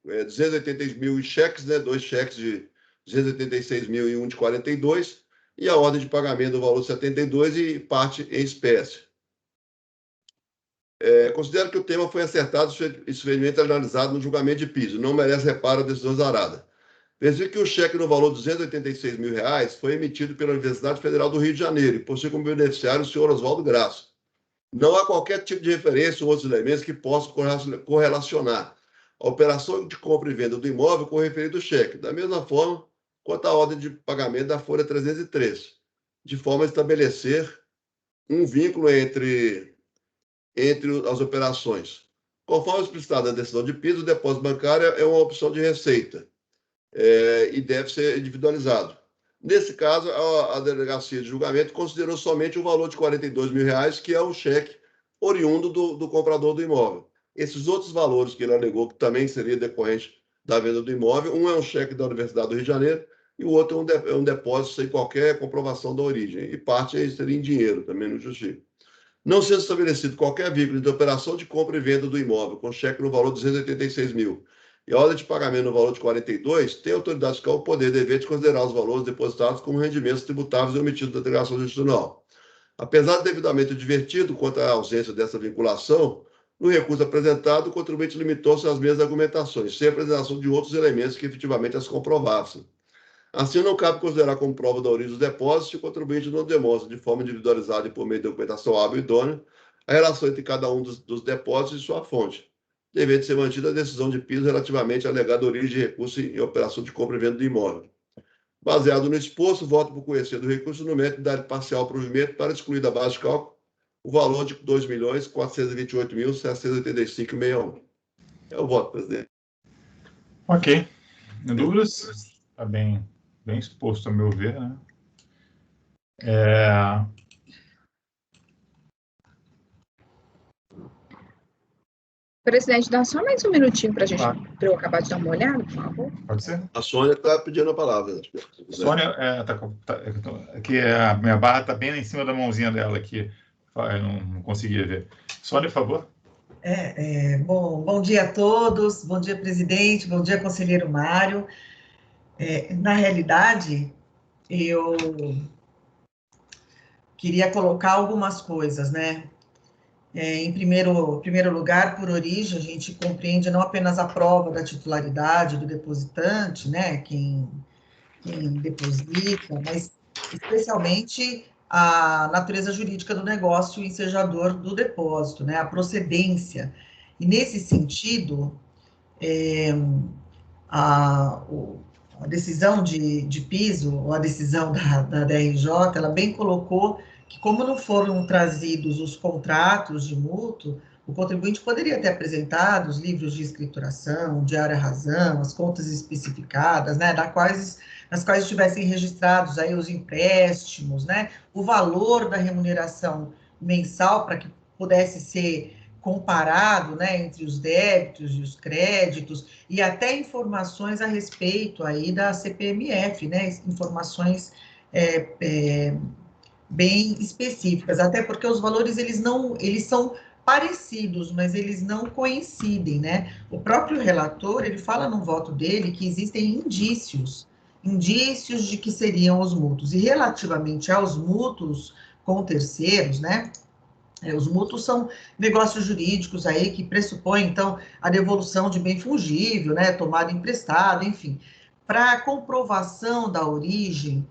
280 mil em cheques, né, 2 cheques de 286 mil e um de 42, e a ordem de pagamento do valor de 72 e parte em espécie. Considero que o tema foi acertado e suficientemente analisado no julgamento de piso. Não merece reparo a decisão zarada. Veja que o cheque no valor de R$ 286 mil foi emitido pela Universidade Federal do Rio de Janeiro e possui como beneficiário o senhor Oswaldo Graça. Não há qualquer tipo de referência ou outros elementos que possam correlacionar a operação de compra e venda do imóvel com o referido cheque, da mesma forma quanto a ordem de pagamento da folha 303, de forma a estabelecer um vínculo entre as operações. Conforme explicitado na decisão de piso, o depósito bancário é uma opção de receita e deve ser individualizado. Nesse caso, a delegacia de julgamento considerou somente o valor de R$ 42 mil, que é o cheque oriundo do comprador do imóvel. Esses outros valores que ele alegou que também seria decorrente da venda do imóvel, um é um cheque da Universidade do Rio de Janeiro e o outro é um depósito sem qualquer comprovação da origem. E parte seria em dinheiro, também não justifica. Não sendo estabelecido qualquer vínculo de operação de compra e venda do imóvel com cheque no valor de 286 mil e a ordem de pagamento no valor de 42, tem a autoridade fiscal o poder e dever de considerar os valores depositados como rendimentos tributáveis e omitidos da declaração jurisdicional. Apesar de devidamente advertido quanto à ausência dessa vinculação, no recurso apresentado, o contribuinte limitou-se às mesmas argumentações, sem a apresentação de outros elementos que efetivamente as comprovassem. Assim, não cabe considerar como prova da origem dos depósitos se o contribuinte não demonstra de forma individualizada e por meio de documentação hábil e idônea a relação entre cada um dos depósitos e sua fonte, devendo ser mantida a decisão de piso relativamente à alegada origem de recurso em operação de compra e venda do imóvel. Baseado no exposto, voto por conhecer do recurso no mérito de dar parcial ao provimento para excluir da base de cálculo o valor de R$ 2.428.785,61. É o voto, presidente. Ok. Dúvidas? Está bem exposto, a meu ver, né? Presidente, dá só mais um minutinho para eu acabar de dar uma olhada, por favor. Pode ser? A Sônia está pedindo a palavra. Sônia, aqui a minha barra está bem em cima da mãozinha dela aqui. Eu não conseguia ver. Sônia, por favor. Bom dia a todos, bom dia, presidente, bom dia, conselheiro Mário. Na realidade, eu queria colocar algumas coisas, né? Em primeiro lugar, por origem, a gente compreende não apenas a prova da titularidade do depositante, né, quem deposita, mas especialmente a natureza jurídica do negócio e ensejador do depósito, né, a procedência. E, nesse sentido, a decisão de piso, ou a decisão da DRJ, ela bem colocou que, como não foram trazidos os contratos de mútuo, o contribuinte poderia ter apresentado os livros de escrituração, diário à razão, as contas especificadas, né, nas quais estivessem registrados aí os empréstimos, né, o valor da remuneração mensal para que pudesse ser comparado, né, entre os débitos e os créditos, e até informações a respeito aí da CPMF, né, informações bem específicas, até porque os valores eles são parecidos, mas eles não coincidem, né? O próprio relator, ele fala no voto dele que existem indícios de que seriam os mútuos, e relativamente aos mútuos com terceiros, né? Os mútuos são negócios jurídicos aí que pressupõem, então, a devolução de bem fungível, né? Tomada emprestada, enfim. Para a comprovação da origem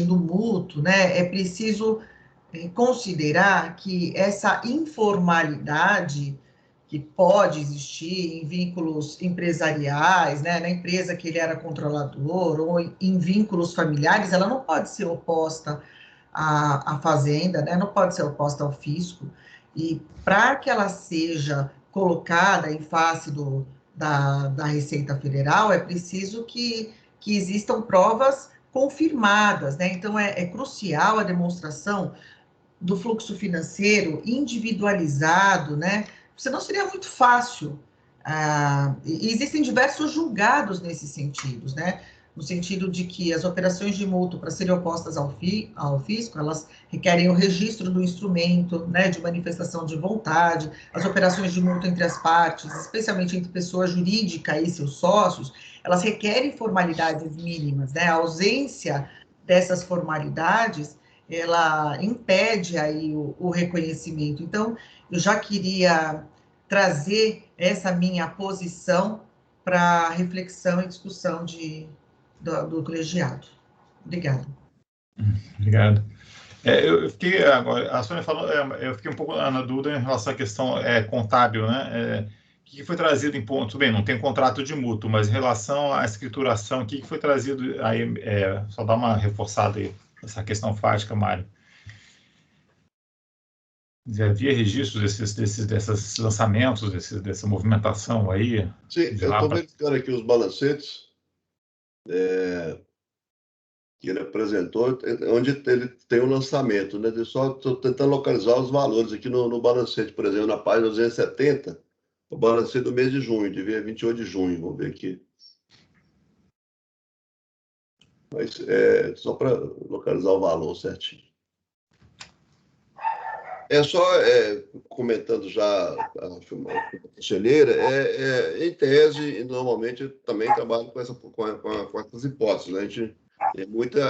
do mútuo, né, é preciso considerar que essa informalidade que pode existir em vínculos empresariais, né, na empresa que ele era controlador, ou em vínculos familiares, ela não pode ser oposta à fazenda, né, não pode ser oposta ao fisco, e para que ela seja colocada em face da Receita Federal, é preciso que existam provas confirmadas, né, então é crucial a demonstração do fluxo financeiro individualizado, né? Senão seria muito fácil. Existem diversos julgados nesse sentido, né? No sentido de que as operações de mútuo, para serem opostas ao fisco, elas requerem o registro do instrumento, né, de manifestação de vontade, as operações de mútuo entre as partes, especialmente entre pessoa jurídica e seus sócios, elas requerem formalidades mínimas, né? A ausência dessas formalidades ela impede aí o reconhecimento. Então, eu já queria trazer essa minha posição para reflexão e discussão do colegiado. Obrigada. Obrigado. Eu fiquei agora, a Sônia falou, eu fiquei um pouco na dúvida em relação à questão contábil, né? O que foi trazido em ponto? Bem, não tem contrato de mútuo, mas em relação à escrituração, o que foi trazido aí? Só dar uma reforçada aí, essa questão fática, Mário. Havia registros desses lançamentos, dessa movimentação aí? Sim, eu estou verificando aqui os balancetes que ele apresentou, onde ele tem o lançamento, né? Eu só estou tentando localizar os valores aqui no balancete, por exemplo, na página 270, o balancete do mês de junho, de 28 de junho, vamos ver aqui. Mas só para localizar o valor certinho. Só comentando já a conselheira, em tese, normalmente eu também trabalho com essas hipóteses, né? A gente tem muita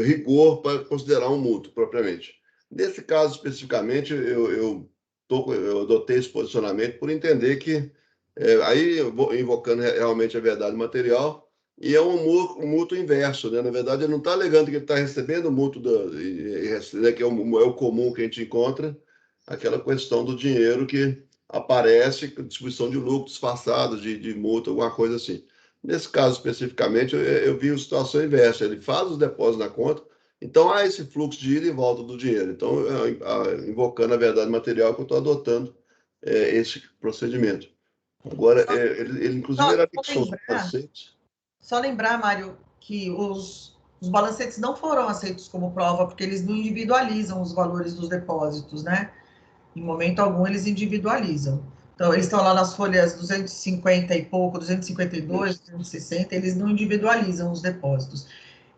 rigor para considerar um mútuo, propriamente. Nesse caso, especificamente, eu adotei esse posicionamento por entender que, aí eu vou invocando realmente a verdade material, e é um mútuo inverso, né? Na verdade, ele não está alegando que ele está recebendo o mútuo, que é o comum que a gente encontra, aquela questão do dinheiro que aparece, distribuição de lucro disfarçado, de mútuo, alguma coisa assim. Nesse caso, especificamente, eu vi a situação inversa. Ele faz os depósitos na conta, então há esse fluxo de ida e volta do dinheiro. Então, invocando a verdade material, que eu estou adotando esse procedimento. Agora, ele inclusive, era anexou os conceitos. Só lembrar, Mário, que os balancetes não foram aceitos como prova, porque eles não individualizam os valores dos depósitos, né? Em momento algum, eles individualizam. Então, eles estão lá nas folhas 250 e pouco, 252, 260, eles não individualizam os depósitos.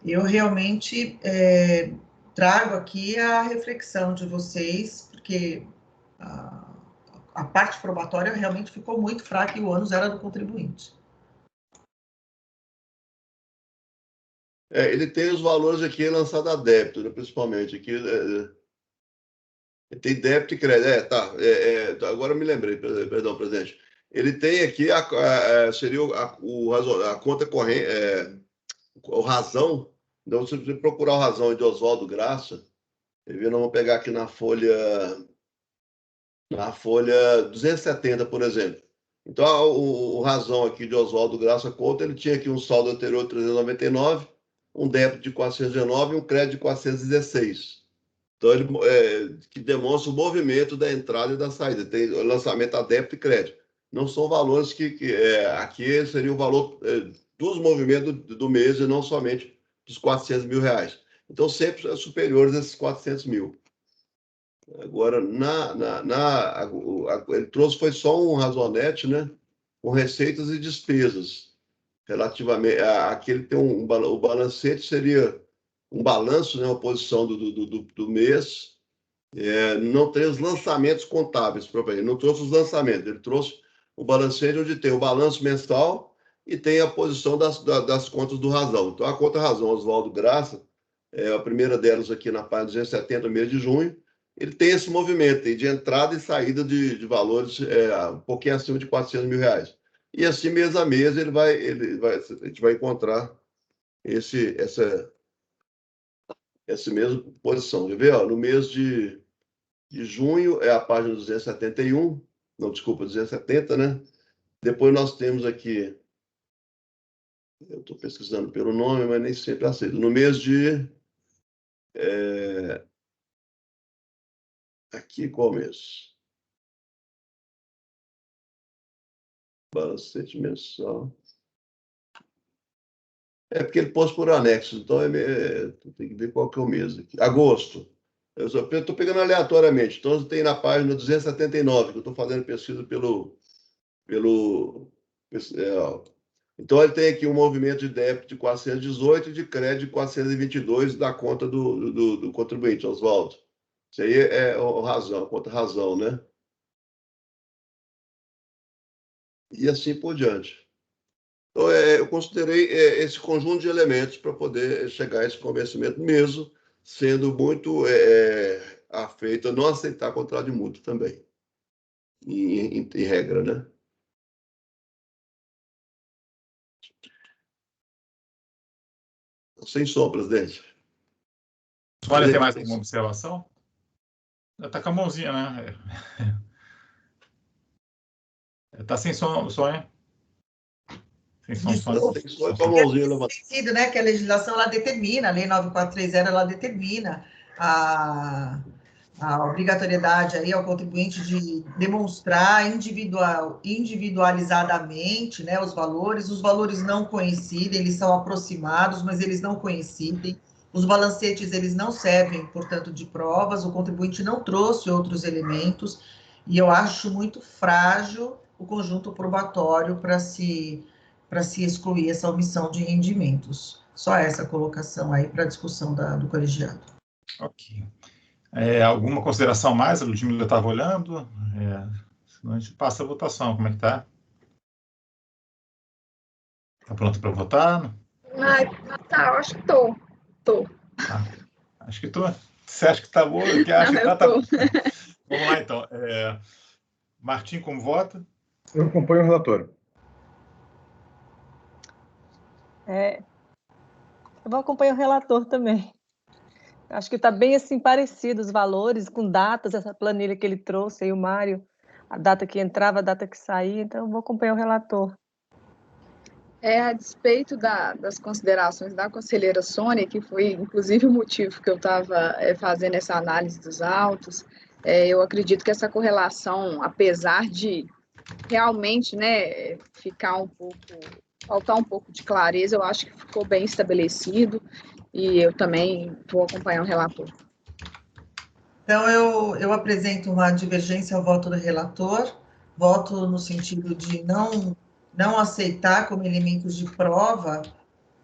Eu realmente trago aqui a reflexão de vocês, porque a parte probatória realmente ficou muito fraca e o ônus era do contribuinte. Ele tem os valores aqui lançados a débito, né, principalmente. Aqui, tem débito e crédito. Agora eu me lembrei, perdão, presidente. Ele tem aqui, seria a conta corrente, o razão. Então, se você procurar o razão de Oswaldo Graça, nós vamos pegar aqui na folha 270, por exemplo. Então, o razão aqui de Oswaldo Graça Couto, ele tinha aqui um saldo anterior de 399, um débito de 419 e um crédito de 416. Então, que demonstra o movimento da entrada e da saída. Tem o lançamento a débito e crédito. Não são valores que aqui seria o valor dos movimentos do mês e não somente dos 400 mil reais. Então, sempre superiores a esses 400 mil. Agora, ele trouxe foi só um razonete, né? Com receitas e despesas. Relativamente aqui ele tem o balancete seria um balanço, né, uma posição do mês, não tem os lançamentos contábeis, ele não trouxe os lançamentos, ele trouxe o balancete onde tem o balanço mensal e tem a posição das contas do razão. Então, a conta razão Oswaldo Graça, a primeira delas aqui na página 270, mês de junho, ele tem esse movimento de entrada e saída de valores um pouquinho acima de 400 mil reais. E assim, mês a mês, a gente vai encontrar essa mesma posição. Quer ver? Ó, no mês de junho é a página 271, não, desculpa, 270, né? Depois nós temos aqui, eu estou pesquisando pelo nome, mas nem sempre aceito. No mês de... aqui, qual mês? Balancete mensal. É porque ele pôs por anexo, então tem que ver qual que é o mês aqui. Agosto. Eu estou pegando aleatoriamente. Então, tem na página 279, que eu estou fazendo pesquisa pelo então, ele tem aqui um movimento de débito de 418 e de crédito de 422 da conta do contribuinte, Oswaldo. Isso aí é a conta razão, né? E assim por diante. Então, eu considerei esse conjunto de elementos para poder chegar a esse convencimento, mesmo sendo muito afeito a não aceitar contrato de multa também, em regra, né? Sem som, presidente. Olha, tem mais alguma observação? Está com a mãozinha, né? Está sem som, hein? Sem som, Isso, com a mãozinha levantada. Né, que a legislação ela determina, a Lei 9430 ela determina a obrigatoriedade aí ao contribuinte de demonstrar individualizadamente, né, os valores não coincidem, eles são aproximados, mas eles não coincidem, os balancetes eles não servem, portanto, de provas, o contribuinte não trouxe outros elementos, e eu acho muito frágil o conjunto probatório para se excluir essa omissão de rendimentos. Só essa colocação aí para a discussão do colegiado. Ok. Alguma consideração mais? A Ludmila estava olhando. Senão a gente passa a votação. Como é que está? Está pronto para votar? Tá, acho que tô. Acho que tô. Você acha que está boa? Que acha que tá bom. Vamos lá, então. Martim, como vota? Eu acompanho o relator. Eu vou acompanhar o relator também. Acho que está bem assim parecido os valores, com datas, essa planilha que ele trouxe aí, o Mário, a data que entrava, a data que saía, então eu vou acompanhar o relator. A despeito das considerações da conselheira Sônia, que foi inclusive o motivo que eu estava fazendo essa análise dos autos, eu acredito que essa correlação, apesar de realmente, né, faltar um pouco de clareza, eu acho que ficou bem estabelecido, e eu também vou acompanhar o relator. Então, eu apresento uma divergência ao voto do relator, voto no sentido de não aceitar como elementos de prova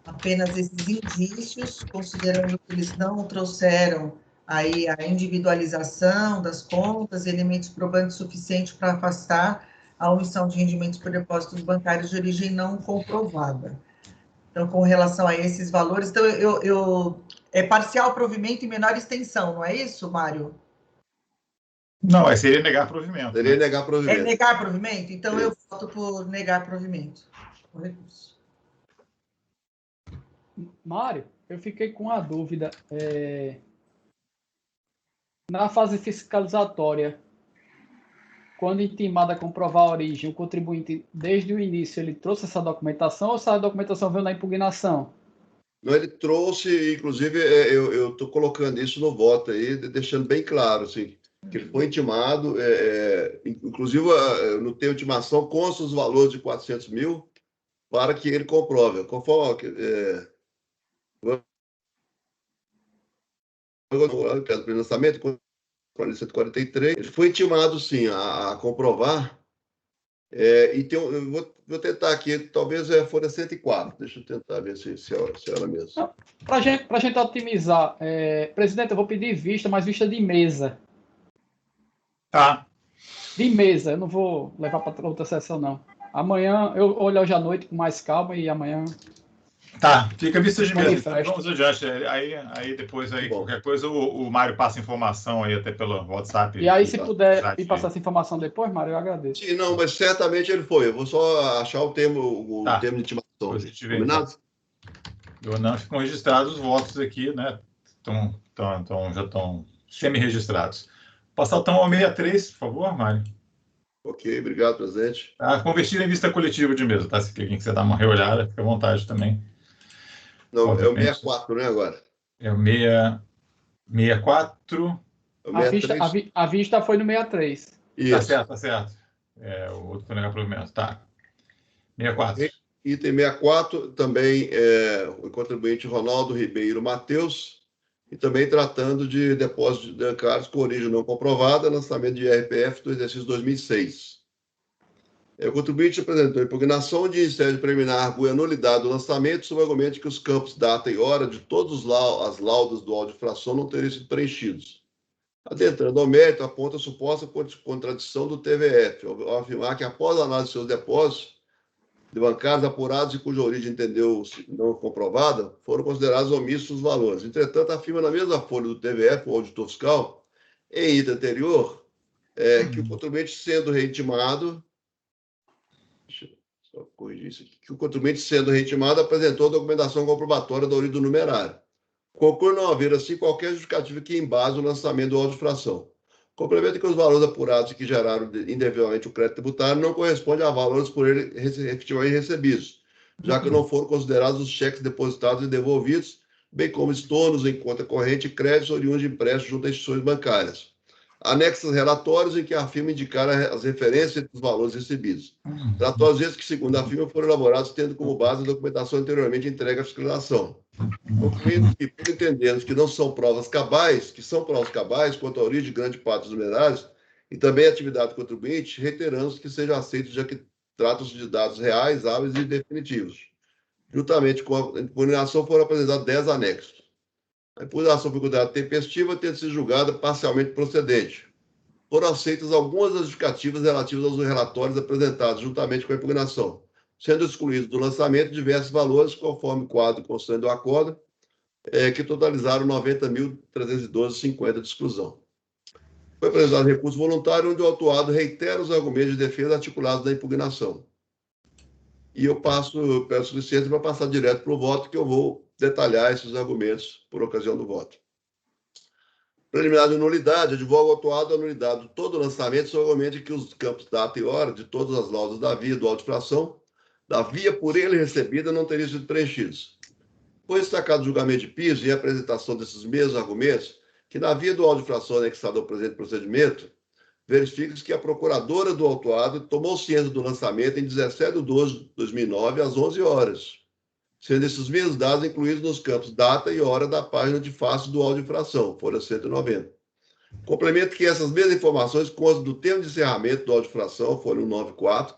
apenas esses indícios, considerando que eles não trouxeram aí a individualização das contas, elementos probantes suficientes para afastar a omissão de rendimentos por depósitos bancários de origem não comprovada. Então, com relação a esses valores, então é parcial provimento em menor extensão, não é isso, Mário? Não, seria negar provimento. Seria negar provimento. É negar provimento? Então, eu voto por negar provimento. O recurso. Mário, eu fiquei com a dúvida. Na fase fiscalizatória, quando intimado a comprovar a origem, o contribuinte, desde o início, ele trouxe essa documentação ou essa documentação veio na impugnação? Não, ele trouxe, inclusive, eu estou colocando isso no voto aí, deixando bem claro, assim, que ele foi intimado, inclusive no ter intimação consta os valores de 400 mil para que ele comprove. Conforme o financiamento, 143, ele foi intimado, sim, a comprovar. Eu vou tentar aqui, talvez fora 104. Deixa eu tentar ver se é ela mesmo. Para a gente otimizar, presidente, eu vou pedir vista, mas vista de mesa. Tá. De mesa, eu não vou levar para outra sessão, não. Amanhã, eu olho hoje à noite com mais calma e amanhã... Tá, fica vista de mesa. Então, vamos adiante. Aí depois, qualquer coisa, o Mário passa informação aí até pelo WhatsApp. E aí, se puder me passar essa informação depois, Mário, eu agradeço. Sim, não, mas certamente ele foi. Eu vou só achar o termo de intimação. Combinado? Não ficam registrados os votos aqui, né? já estão semi-registrados. Passar então ao 63, por favor, Mário. Ok, obrigado, presidente. Convertido em vista coletiva de mesa, tá? Se alguém quiser dar uma reolhada, fica à vontade também. Não, obviamente. É o 64, né, agora? É o 64. É o 63. A vista foi no 63. Isso. Tá certo. O outro foi negar provimento. Tá. 64. Item 64, também o contribuinte Ronaldo Ribeiro Mateus, e também tratando de depósitos bancários com origem não comprovada, lançamento de IRPF do exercício 2006. O contribuinte apresentou impugnação de insério preliminar, argui a nulidade do lançamento, sob o argumento de que os campos data e hora de todas as laudas do auto de infração não teriam sido preenchidos. Adentrando ao mérito, aponta a suposta contradição do TVF, ao afirmar que, após a análise de seus depósitos de bancários apurados e cuja origem entendeu não comprovada, foram considerados omissos os valores. Entretanto, afirma na mesma folha do TVF, o auditor fiscal, em item anterior, que o contribuinte sendo reitimado, deixa eu só corrigir isso aqui, que o contribuinte sendo reitimado apresentou a documentação comprobatória da origem do numerário. Conclui não haver, assim, qualquer justificativa que embase o lançamento do auto de infração. Complementa que os valores apurados que geraram indevidamente o crédito tributário não correspondem a valores por ele efetivamente recebidos, já que não foram considerados os cheques depositados e devolvidos, bem como estornos em conta corrente e créditos oriundos de empréstimos junto a instituições bancárias. Anexos relatórios em que a firma indicar as referências entre os valores recebidos. Relatórios esses que, segundo a firma, foram elaborados tendo como base a documentação anteriormente entregue à fiscalização. Concluindo que, por entendermos que não são provas cabais, quanto à origem de grande parte dos numerários e também a atividade do contribuinte, reiteramos que sejam aceitos, já que tratam-se de dados reais, hábeis e definitivos. Juntamente com a impugnação foram apresentados 10 anexos. A impugnação foi considerada tempestiva, tendo sido julgada parcialmente procedente. Foram aceitas algumas das justificativas relativas aos relatórios apresentados juntamente com a impugnação, sendo excluídos do lançamento diversos valores, conforme o quadro constante do acordo, que totalizaram 90.312,50 de exclusão. Foi apresentado recurso voluntário, onde o autuado reitera os argumentos de defesa articulados na impugnação. E eu peço licença para passar direto para o voto, que eu vou detalhar esses argumentos por ocasião do voto. Preliminar de nulidade, advoga o autuado a nulidade de todo o lançamento, sob o argumento de que os campos data e hora de todas as laudas da via do auto de infração, da via por ele recebida, não teriam sido preenchidos. Foi destacado o julgamento de piso e a apresentação desses mesmos argumentos, que na via do auto de infração anexado ao presente procedimento, verifica-se que a procuradora do autuado tomou ciência do lançamento em 17 de 12 de 2009, às 11 horas, sendo esses mesmos dados incluídos nos campos data e hora da página de face do auto de infração, folha 190. Complemento que essas mesmas informações constam do termo de encerramento do auto de infração, folha 194,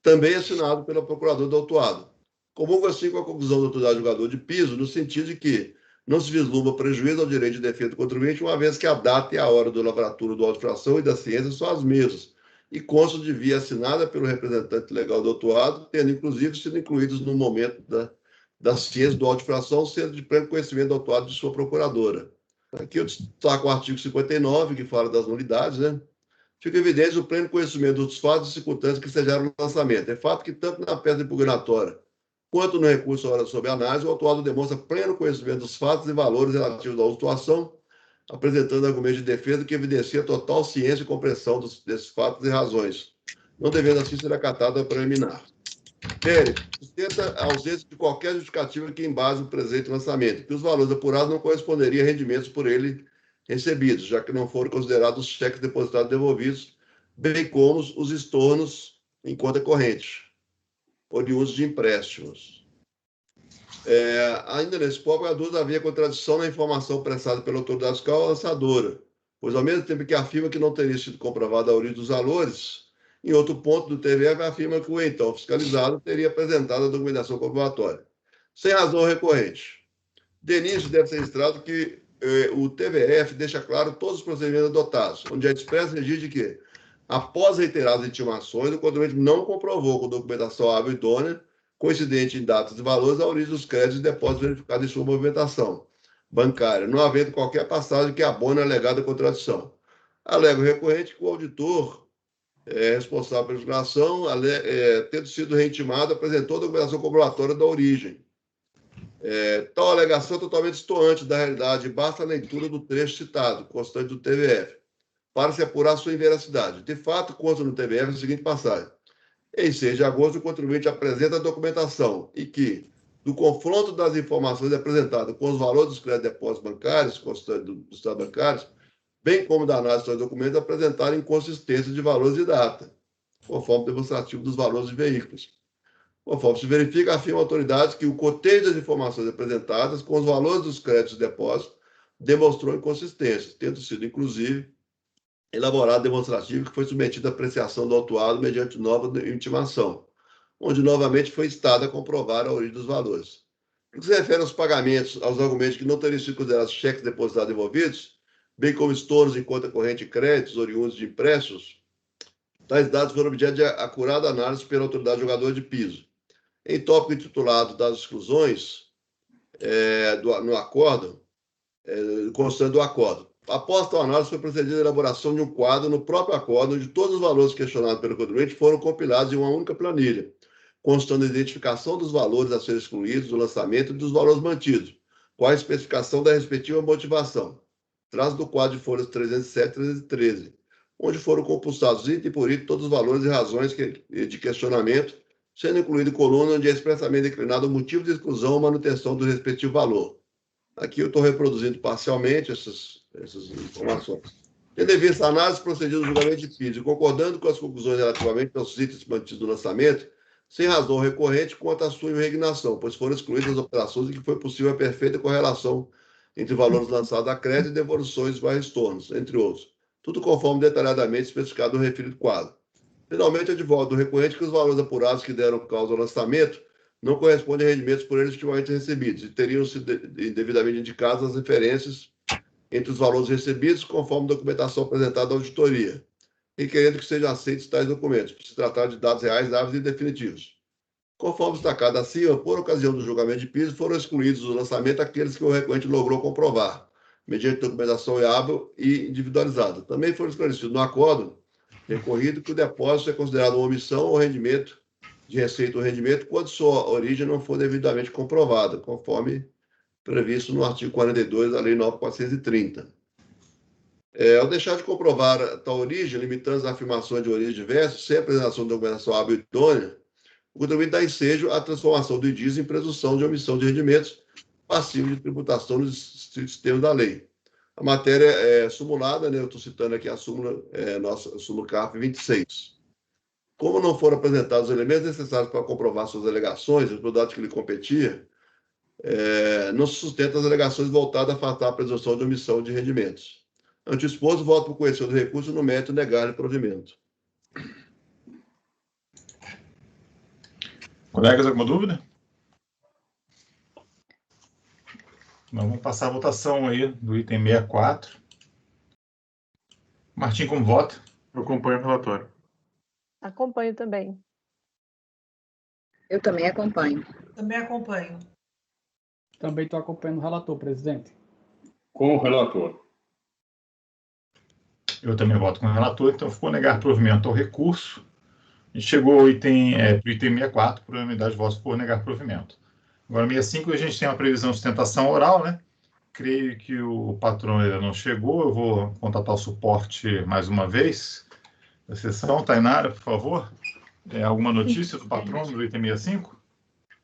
também assinado pela procuradora do autuado. Comungo assim com a conclusão do autoridade julgador de piso, no sentido de que não se vislumbra prejuízo ao direito de defesa do contribuinte, uma vez que a data e a hora da lavratura do auto de infração e da ciência são as mesmas, e constam de via assinada pelo representante legal do autuado, tendo inclusive sido incluídos no momento da ciência do auto de infração, sendo de pleno conhecimento do autuado de sua procuradora. Aqui eu destaco o artigo 59, que fala das nulidades, né? Fica evidente o pleno conhecimento dos fatos e circunstâncias que sejaram o lançamento. É fato que, tanto na peça impugnatória quanto no recurso sob análise, o autuado demonstra pleno conhecimento dos fatos e valores relativos à autuação, apresentando argumentos de defesa que evidencia total ciência e compreensão desses fatos e razões, não devendo assim ser acatada a preliminar. Mérito, sustenta a ausência de qualquer justificativa que embase o presente lançamento, que os valores apurados não corresponderiam a rendimentos por ele recebidos, já que não foram considerados os cheques depositados e devolvidos, bem como os estornos em conta corrente, oriundos de empréstimos. Ainda nesse ponto, a dúvida havia contradição na informação prestada pela autoridade fiscal lançadora, pois ao mesmo tempo que afirma que não teria sido comprovada a origem dos valores, em outro ponto do TVF afirma que o então fiscalizado teria apresentado a documentação comprobatória. Sem razão recorrente. De início, deve ser registrado que o TVF deixa claro todos os procedimentos adotados, onde é expresso registro de que, após reiteradas intimações, o contribuinte não comprovou com documentação hábil e idônea, coincidente em datas e valores, a origem dos créditos e depósitos verificados em sua movimentação bancária, não havendo qualquer passagem que abone a alegada contradição. Alega o recorrente que o auditor responsável pela impugnação, tendo sido reintimado, apresentou a documentação comprobatória da origem. Tal alegação é totalmente distoante da realidade, basta a leitura do trecho citado, constante do TVF, para se apurar sua inveracidade. De fato, consta no TVF a seguinte passagem. Em 6 de agosto, o contribuinte apresenta a documentação e que, do confronto das informações apresentadas com os valores dos créditos e depósitos bancários, constantes dos estados bancários, bem como da análise dos documentos, apresentaram inconsistência de valores e data, conforme demonstrativo dos valores de veículos. Conforme se verifica, afirma a autoridade que o cotejo das informações apresentadas com os valores dos créditos e depósitos demonstrou inconsistências, tendo sido, inclusive, elaborado demonstrativo que foi submetido à apreciação do autuado mediante nova intimação, onde novamente foi instado a comprovar a origem dos valores. No que se refere aos pagamentos, aos argumentos que não teriam sido considerados cheques depositados envolvidos, bem como estornos em conta corrente e créditos oriundos de empréstimos, tais dados foram objeto de acurada análise pela autoridade jogadora de piso. Em tópico intitulado das exclusões no acordo, constante do acordo. Após tal análise, foi procedida a elaboração de um quadro no próprio acordo, onde todos os valores questionados pelo contribuinte foram compilados em uma única planilha, constando a identificação dos valores a serem excluídos do lançamento e dos valores mantidos, com a especificação da respectiva motivação. Traz do quadro de folhas 307 e 313, onde foram compulsados item por item todos os valores e razões de questionamento, sendo incluído coluna onde é expressamente declinado o motivo de exclusão ou manutenção do respectivo valor. Aqui eu estou reproduzindo parcialmente essas informações. Tendo em vista a análise procedida no julgamento de piso, concordando com as conclusões relativamente aos itens mantidos no lançamento, sem razão recorrente quanto à sua impregnação, pois foram excluídas as operações em que foi possível a perfeita correlação entre valores lançados a crédito e devoluções e estornos, entre outros. Tudo conforme detalhadamente especificado no referido quadro. Finalmente, advoga do recorrente que os valores apurados que deram causa ao lançamento não correspondem a rendimentos por eles efetivamente recebidos e teriam sido devidamente indicadas as referências entre os valores recebidos, conforme documentação apresentada à auditoria, requerendo que sejam aceitos tais documentos, por se tratar de dados reais, hábeis e definitivos. Conforme destacado acima, por ocasião do julgamento de piso, foram excluídos do lançamento aqueles que o recorrente logrou comprovar, mediante documentação hábil e individualizada. Também foram esclarecidos no acordo recorrido que o depósito é considerado uma omissão ou rendimento de receita ou rendimento quando sua origem não for devidamente comprovada, conforme previsto no artigo 42 da Lei 9.430. Ao deixar de comprovar tal origem, limitando as afirmações de origem diversa, sem apresentação de documentação hábil e idônea, o contribuinte dá ensejo à transformação do indício em presunção de omissão de rendimentos passivos de tributação nos sistemas da lei. A matéria é sumulada, né? Eu estou citando aqui a súmula, nossa súmula CARF 26. Como não foram apresentados os elementos necessários para comprovar suas alegações, os dados que lhe competia, não se sustenta as alegações voltadas a afastar a presunção de omissão de rendimentos. Ante o exposto, voto por conhecer do recurso no mérito negar-lhe provimento. Colegas, alguma dúvida? Nós vamos passar a votação aí do item 64. Martim, como vota? Eu acompanho o relatório. Acompanho também. Eu também acompanho. Também acompanho. Também estou acompanhando o relator, presidente. Com o relator. Eu também voto com o relator, então ficou negar provimento ao recurso. A gente chegou ao item 64, por unanimidade de votos por negar provimento. Agora, 65, a gente tem uma previsão de sustentação oral, né? Creio que o patrão ainda não chegou. Eu vou contatar o suporte mais uma vez da sessão. Tainara, por favor. Alguma notícia do patrão do item 65?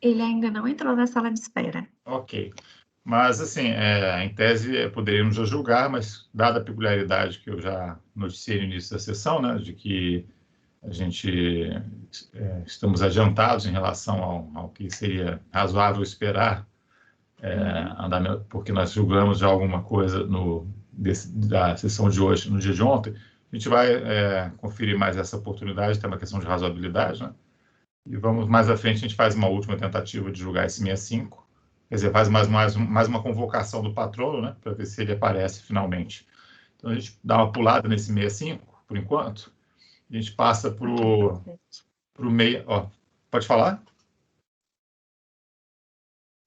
Ele ainda não entrou na sala de espera. Ok. Mas, assim, em tese, poderíamos já julgar, mas dada a peculiaridade que eu já noticiei no início da sessão, né, de que a gente estamos adiantados em relação ao que seria razoável esperar, porque nós julgamos já alguma coisa da sessão de hoje, no dia de ontem. A gente vai conferir mais essa oportunidade, tem uma questão de razoabilidade, né? E vamos mais à frente, a gente faz uma última tentativa de julgar esse 65, quer dizer, faz mais uma convocação do patrono, né, para ver se ele aparece finalmente. Então, a gente dá uma pulada nesse 65, por enquanto. A gente passa para o meio... Ó, pode falar?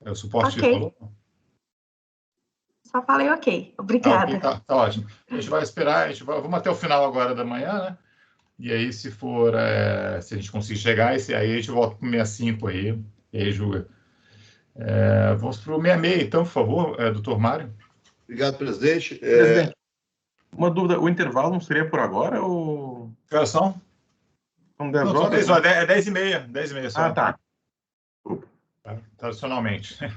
É o suporte que falou? Só falei ok. Obrigada. Okay, tá ótimo. A gente vai esperar, vamos até o final agora da manhã, né? E aí, se a gente conseguir chegar, aí a gente volta para o 65 aí, e aí julga. Vamos para o 66, então, por favor, doutor Mário. Obrigado, presidente. Presidente, uma dúvida, o intervalo não seria por agora ou... Que horas são? São 10 Não, são horas? 10 horas, é 10h30 só. Ah, tá. Tradicionalmente. É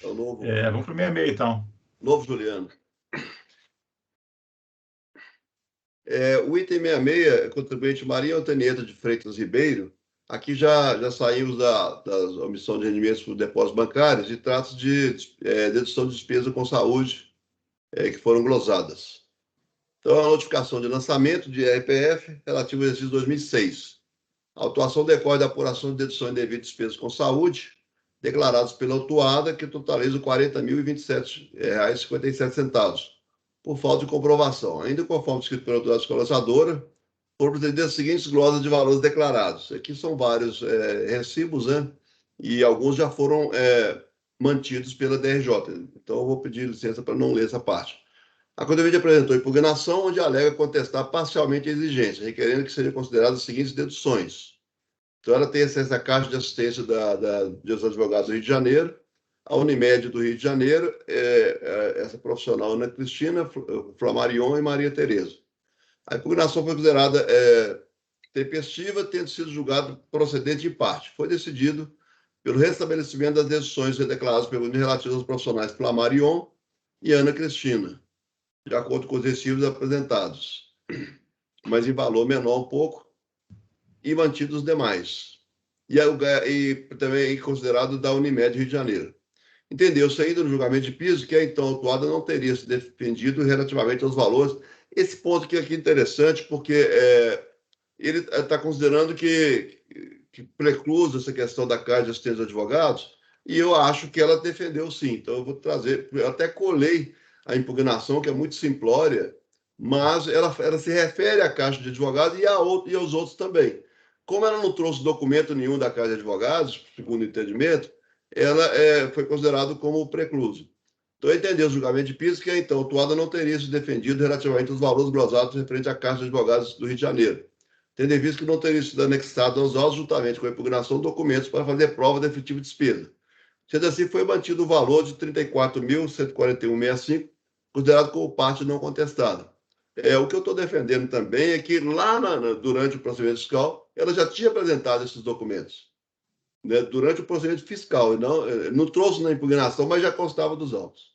o novo, Vamos para o 66, então. novo Juliano. O item 66, contribuinte Maria Antonieta de Freitas Ribeiro. Aqui já saímos da omissão de rendimentos por depósitos bancários e trata de dedução de despesa com saúde que foram glosadas. Então, a notificação de lançamento de RPF relativo ao exercício 2006. A autuação decorre da apuração de dedução indevida de despesas com saúde declarados pela autuada, que totalizam R$ 40.027,57, por falta de comprovação. Ainda conforme escrito pela autoridade escolarizadora, foram procedidas as seguintes glosas de valores declarados. Aqui são vários recibos, né? E alguns já foram mantidos pela DRJ. Então, eu vou pedir licença para não ler essa parte. A contribuinte apresentou impugnação, onde alega contestar parcialmente a exigência, requerendo que sejam consideradas as seguintes deduções. Então, ela tem acesso à Caixa de Assistência dos Advogados do Rio de Janeiro, a Unimed do Rio de Janeiro, essa profissional Ana Cristina, Flamarion e Maria Tereza. A impugnação foi considerada tempestiva, tendo sido julgado procedente em parte. Foi decidido pelo restabelecimento das deduções declaradas pelo relativo aos profissionais Flamarion e Ana Cristina, de acordo com os recibos apresentados, mas em valor menor um pouco, e mantidos os demais. E também considerado da Unimed Rio de Janeiro. Entendeu-se ainda no julgamento de piso que a então autuada não teria se defendido relativamente aos valores. Esse ponto aqui é interessante, porque ele está considerando que preclusa essa questão da Caixa de Assistência dos Advogados, e eu acho que ela defendeu sim. Então, eu vou trazer, eu até colei a impugnação, que é muito simplória, mas ela se refere à Caixa de Advogados e aos outros também. Como ela não trouxe documento nenhum da Caixa de Advogados, segundo o entendimento, ela foi considerada como precluso. Então, entendeu o julgamento de piso que a então autuada não teria se defendido relativamente aos valores glosados referente à Caixa de Advogados do Rio de Janeiro, tendo em vista que não teria sido anexado aos autos, juntamente com a impugnação, documentos para fazer prova de efetiva despesa. Sendo assim, foi mantido o valor de R$ 34.141,65, considerado como parte não contestada. O que eu estou defendendo também é que lá durante o procedimento fiscal, ela já tinha apresentado esses documentos, né, durante o procedimento fiscal, e não trouxe na impugnação, mas já constava dos autos.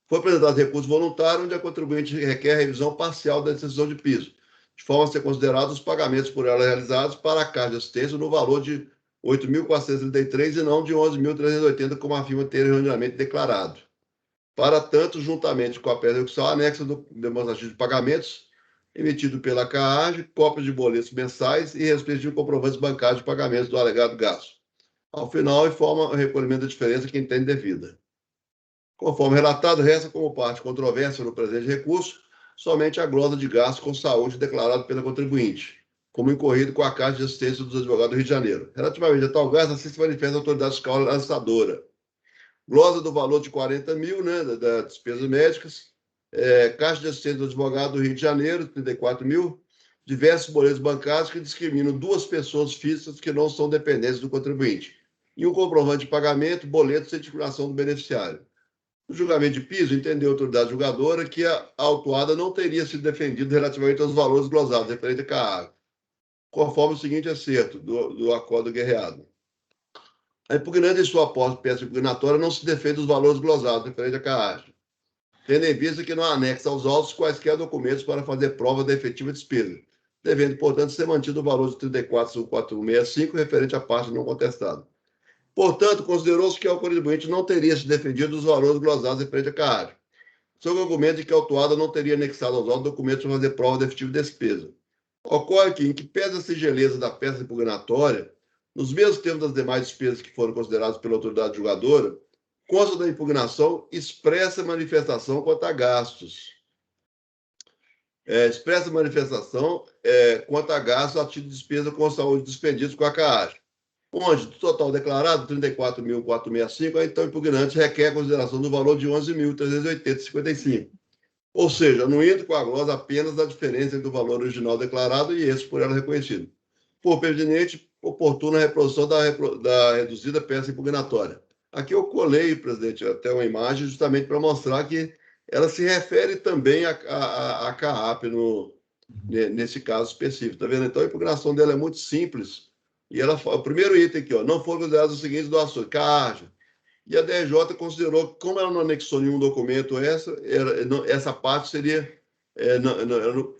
Foi apresentado recurso voluntário, onde a contribuinte requer a revisão parcial da decisão de piso, de forma a ser considerados os pagamentos por ela realizados para a Caixa de Assistência no valor de R$ 8.433 e não de R$ 11.380, como afirma ter erroneamente declarado. Para tanto, juntamente com a pedra execução anexa do demonstrativo de pagamentos emitido pela CAAG, cópias de boletos mensais e respectivos comprovantes bancários de pagamentos do alegado gasto. Ao final, informa o recolhimento da diferença que entende devida. Conforme relatado, resta como parte controvérsia no presente recurso somente a glosa de gasto com saúde declarado pela contribuinte, como incorrido com a Caixa de Assistência dos Advogados do Rio de Janeiro. Relativamente a tal gasto, assim se manifesta a autoridade fiscal lançadora. Glosa do valor de 40 mil, né, das despesas médicas, Caixa de Assistência do Advogado do Rio de Janeiro, 34 mil, diversos boletos bancários que discriminam duas pessoas físicas que não são dependentes do contribuinte, e um comprovante de pagamento, boleto sem titulação do beneficiário. No julgamento de piso, entendeu a autoridade julgadora que a autuada não teria sido defendida relativamente aos valores glosados referente à CAAG, conforme o seguinte acerto do acordo guerreado. A impugnante em sua peça impugnatória não se defende dos valores glosados referente à CAAG, tendo em vista que não anexa aos autos quaisquer documentos para fazer prova da efetiva despesa, devendo, portanto, ser mantido o valor de 34.465 referente à parte não contestada. Portanto, considerou-se que o contribuinte não teria se defendido dos valores glosados referente à CAAG, sob o argumento de que a autuada não teria anexado aos autos documentos para fazer prova da efetiva despesa. Ocorre que, em que pese a singeleza da peça impugnatória, nos mesmos termos das demais despesas que foram consideradas pela autoridade julgadora, consta da impugnação expressa manifestação quanto a gastos. Expressa manifestação quanto a gastos a título de despesa com saúde dispendidos com a CAAG, onde, do total declarado, 34.465, a então impugnante requer a consideração do valor de 11.380,55. Ou seja, não entra com a glosa apenas da diferença entre o valor original declarado e esse por ela reconhecido. Por pertinente, oportuna reprodução da reduzida peça impugnatória. Aqui eu colei, presidente, até uma imagem justamente para mostrar que ela se refere também à CAAP nesse caso específico. Está vendo? Então, a impugnação dela é muito simples. E ela, o primeiro item aqui, não foram consideradas os seguintes doações: CARD. E a DRJ considerou que, como ela não anexou nenhum documento, essa parte seria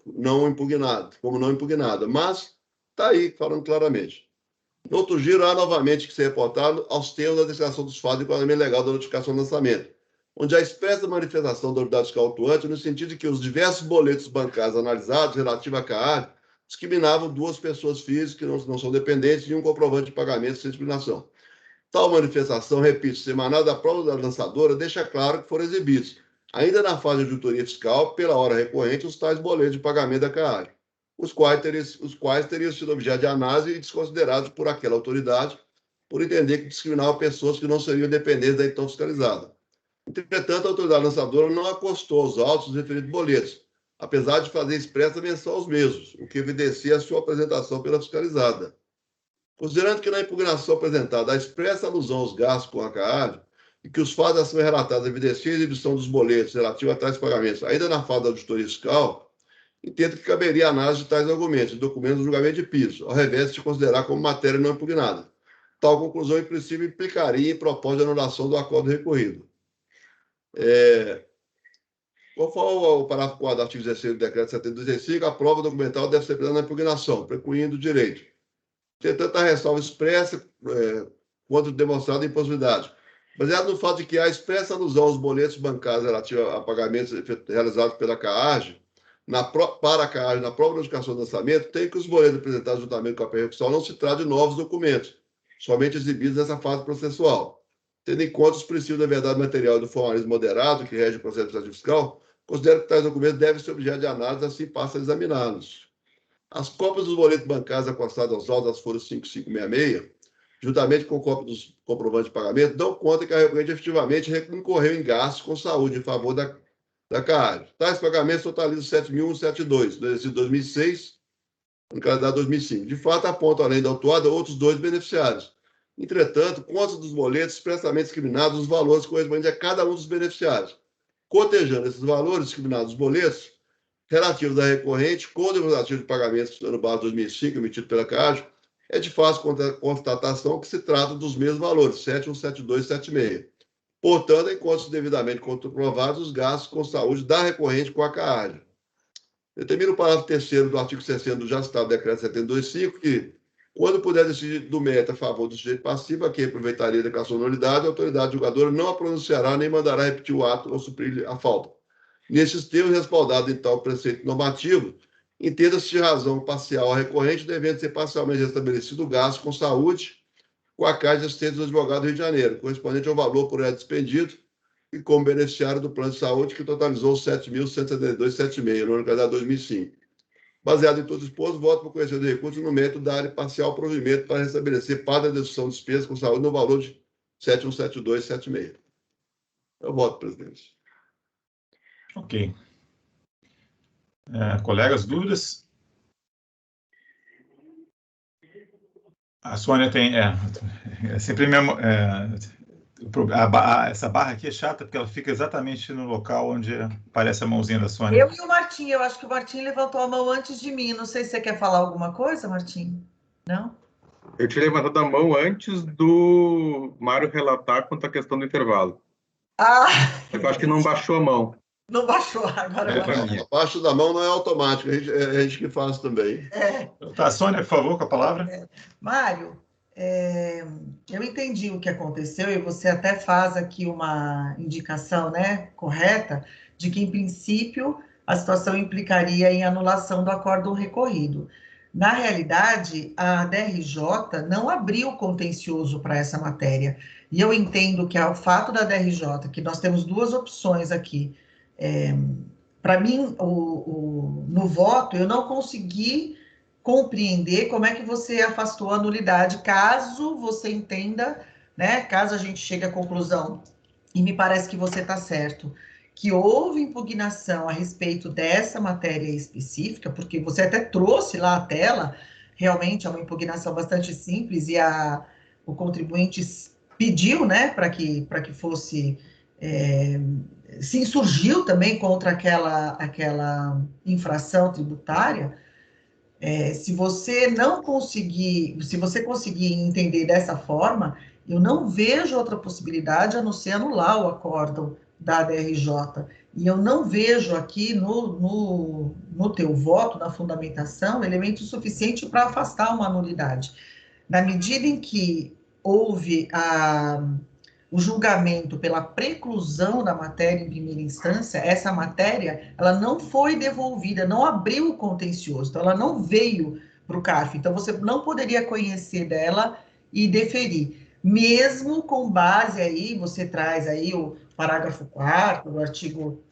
não impugnada, como não impugnada. Mas está aí, falando claramente. No outro giro, há novamente que ser reportado aos termos da declaração dos fatos de enquadramento legal da notificação de lançamento, onde há expressa manifestação da autoridade fiscal atuante no sentido de que os diversos boletos bancários analisados relativos à CAAD discriminavam duas pessoas físicas que não são dependentes de um comprovante de pagamento sem discriminação. Tal manifestação, repito, semanal da prova da lançadora, deixa claro que foram exibidos, ainda na fase de auditoria fiscal, pela hora recorrente, os tais boletos de pagamento da CAAD, os quais teriam sido objeto de análise e desconsiderados por aquela autoridade, por entender que discriminavam pessoas que não seriam dependentes da então fiscalizada. Entretanto, a autoridade lançadora não acostou aos autos os referidos boletos, apesar de fazer expressa menção aos mesmos, o que evidencia a sua apresentação pela fiscalizada. Considerando que na impugnação apresentada há expressa alusão aos gastos com a CAAD e que os fatos a serem relatados evidenciam a exibição dos boletos relativos a tais pagamentos, ainda na fase da auditoria fiscal, entendo que caberia análise de tais argumentos e documentos do julgamento de piso, ao revés de se considerar como matéria não impugnada. Tal conclusão, em princípio, implicaria em proposta de anulação do acordo recorrido. Conforme o parágrafo 4 do artigo 16 do decreto 725, a prova documental deve ser apresentada na impugnação, precluindo o direito. Entretanto, a ressalva expressa quanto demonstrado a impossibilidade. Baseado no fato de que há expressa alusão aos boletos bancários relativos a pagamentos realizados pela CAAG, para a CAAG, na própria notificação do lançamento, tem que os boletos apresentados juntamente com a persecução não se tratam de novos documentos, somente exibidos nessa fase processual. Tendo em conta os princípios da verdade material e do formalismo moderado que rege o processo administrativo fiscal, considero que tais documentos devem ser objeto de análise, assim passa a examiná-los. As cópias dos boletos bancários acostados aos autos das folhas 5566, juntamente com cópia dos comprovantes de pagamento, dão conta que a recorrente efetivamente incorreu em gastos com saúde em favor da CAAD. Tais pagamentos totalizam 7.172, do exercício 2006 no calendário 2005. De fato, apontam, além da autuada, outros dois beneficiários. Entretanto, consta dos boletos expressamente discriminados os valores correspondentes a cada um dos beneficiários, cotejando esses valores discriminados dos boletos relativos à recorrente com o demonstrativo de pagamentos do ano base 2005, emitido pela CAAD, é de fácil constatação que se trata dos mesmos valores, 7172 e 76. Portanto, enquanto devidamente comprovados os gastos com saúde da recorrente com a CAAD. Determina o parágrafo 3º do artigo 60 do já citado decreto 725 que, quando puder decidir do mérito a favor do sujeito passivo, a quem aproveitaria a declaração de nulidade, a autoridade julgadora não a pronunciará nem mandará repetir o ato ou suprir a falta. Nesses termos, respaldado em tal preceito normativo, entenda-se de razão parcial a recorrente, devendo ser parcialmente restabelecido o gasto com saúde com a Caixa de Assistência do Advogado do Rio de Janeiro, correspondente ao valor por ela despendido e como beneficiário do plano de saúde, que totalizou 7.172,76 no ano de 2005. Baseado em tudo exposto, voto por conhecimento de recursos no mérito da área parcial provimento para restabelecer parte da dedução de despesas com saúde no valor de 7.172,76. Eu voto, presidente. Ok. Colegas, dúvidas? A Sônia tem... sempre mesmo... essa barra aqui é chata, porque ela fica exatamente no local onde aparece a mãozinha da Sônia. Eu e o Martim, eu acho que o Martim levantou a mão antes de mim. Não sei se você quer falar alguma coisa, Martim? Não? Eu tinha levantado a mão antes do Mário relatar quanto à questão do intervalo. Eu acho que não baixou a mão. Não baixou, agora baixou. Abaixo da mão não é automático, a gente que faz também. Tá, Sônia, por favor, com a palavra. Mário, eu entendi o que aconteceu e você até faz aqui uma indicação, né, correta, de que, em princípio, a situação implicaria em anulação do acórdão recorrido. Na realidade, a DRJ não abriu contencioso para essa matéria. E eu entendo que o fato da DRJ, que nós temos duas opções aqui, para mim, no voto, eu não consegui compreender como é que você afastou a nulidade, caso você entenda, né, caso a gente chegue à conclusão, e me parece que você está certo, que houve impugnação a respeito dessa matéria específica, porque você até trouxe lá a tela, realmente é uma impugnação bastante simples e o contribuinte pediu, né, para que fosse, se insurgiu também contra aquela infração tributária. Se você conseguir entender dessa forma, eu não vejo outra possibilidade a não ser anular o acórdão da DRJ. E eu não vejo aqui no teu voto, na fundamentação, elemento suficiente para afastar uma nulidade. Na medida em que houve o julgamento pela preclusão da matéria em primeira instância, essa matéria, ela não foi devolvida, não abriu o contencioso, então ela não veio para o CARF, então você não poderia conhecer dela e deferir, mesmo com base aí, você traz aí o parágrafo 4º do artigo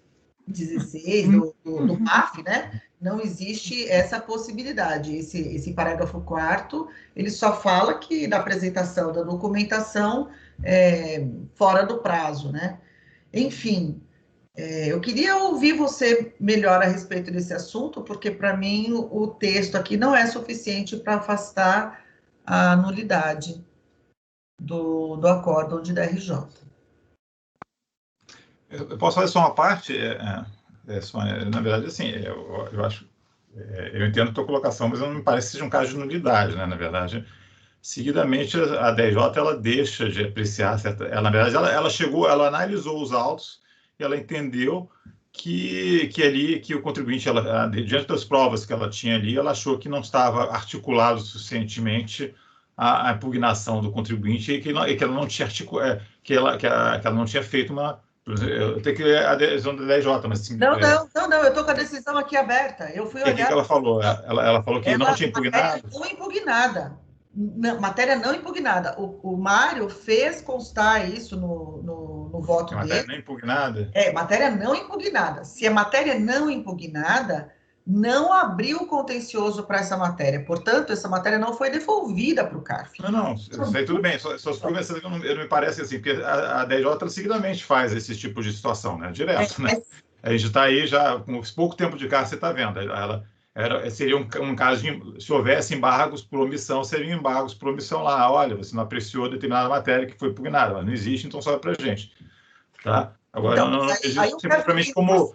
16 do PAF, né? Não existe essa possibilidade. Esse parágrafo 4º, ele só fala que da apresentação da documentação fora do prazo, né? Enfim, eu queria ouvir você melhor a respeito desse assunto, porque para mim o texto aqui não é suficiente para afastar a nulidade do acórdão de DRJ. Eu posso fazer só uma parte, Sônia? Na verdade, assim, eu acho, eu entendo a tua colocação, mas não me parece que seja um caso de nulidade, né? Na verdade, seguidamente a DRJ ela deixa de apreciar na verdade, ela analisou os autos e ela entendeu que o contribuinte, diante das provas que ela tinha ali, ela achou que não estava articulado suficientemente a impugnação do contribuinte e que ela não tinha que ela não tinha feito uma. Eu tenho que ler a decisão da DRJ, mas assim, não, eu estou com a decisão aqui aberta. Eu fui olhar. O que ela falou? Ela falou que não tinha impugnado? Não impugnada. Matéria não impugnada. O Mário fez constar isso no voto dele. Matéria não impugnada? Matéria não impugnada. Se a matéria não impugnada, não abriu o contencioso para essa matéria. Portanto, essa matéria não foi devolvida para o CARF. Não, isso aí tudo bem. Só conversando que não me parece assim, porque a DRJ seguidamente faz esse tipo de situação, né? Direto, né? A gente está aí já com pouco tempo de cá, você está vendo. Seria um caso se houvesse embargos por omissão, seriam embargos por omissão lá. Olha, você não apreciou determinada matéria que foi impugnada, mas não existe, então sobe para a gente. Tá? Agora, então, não existe propriamente como...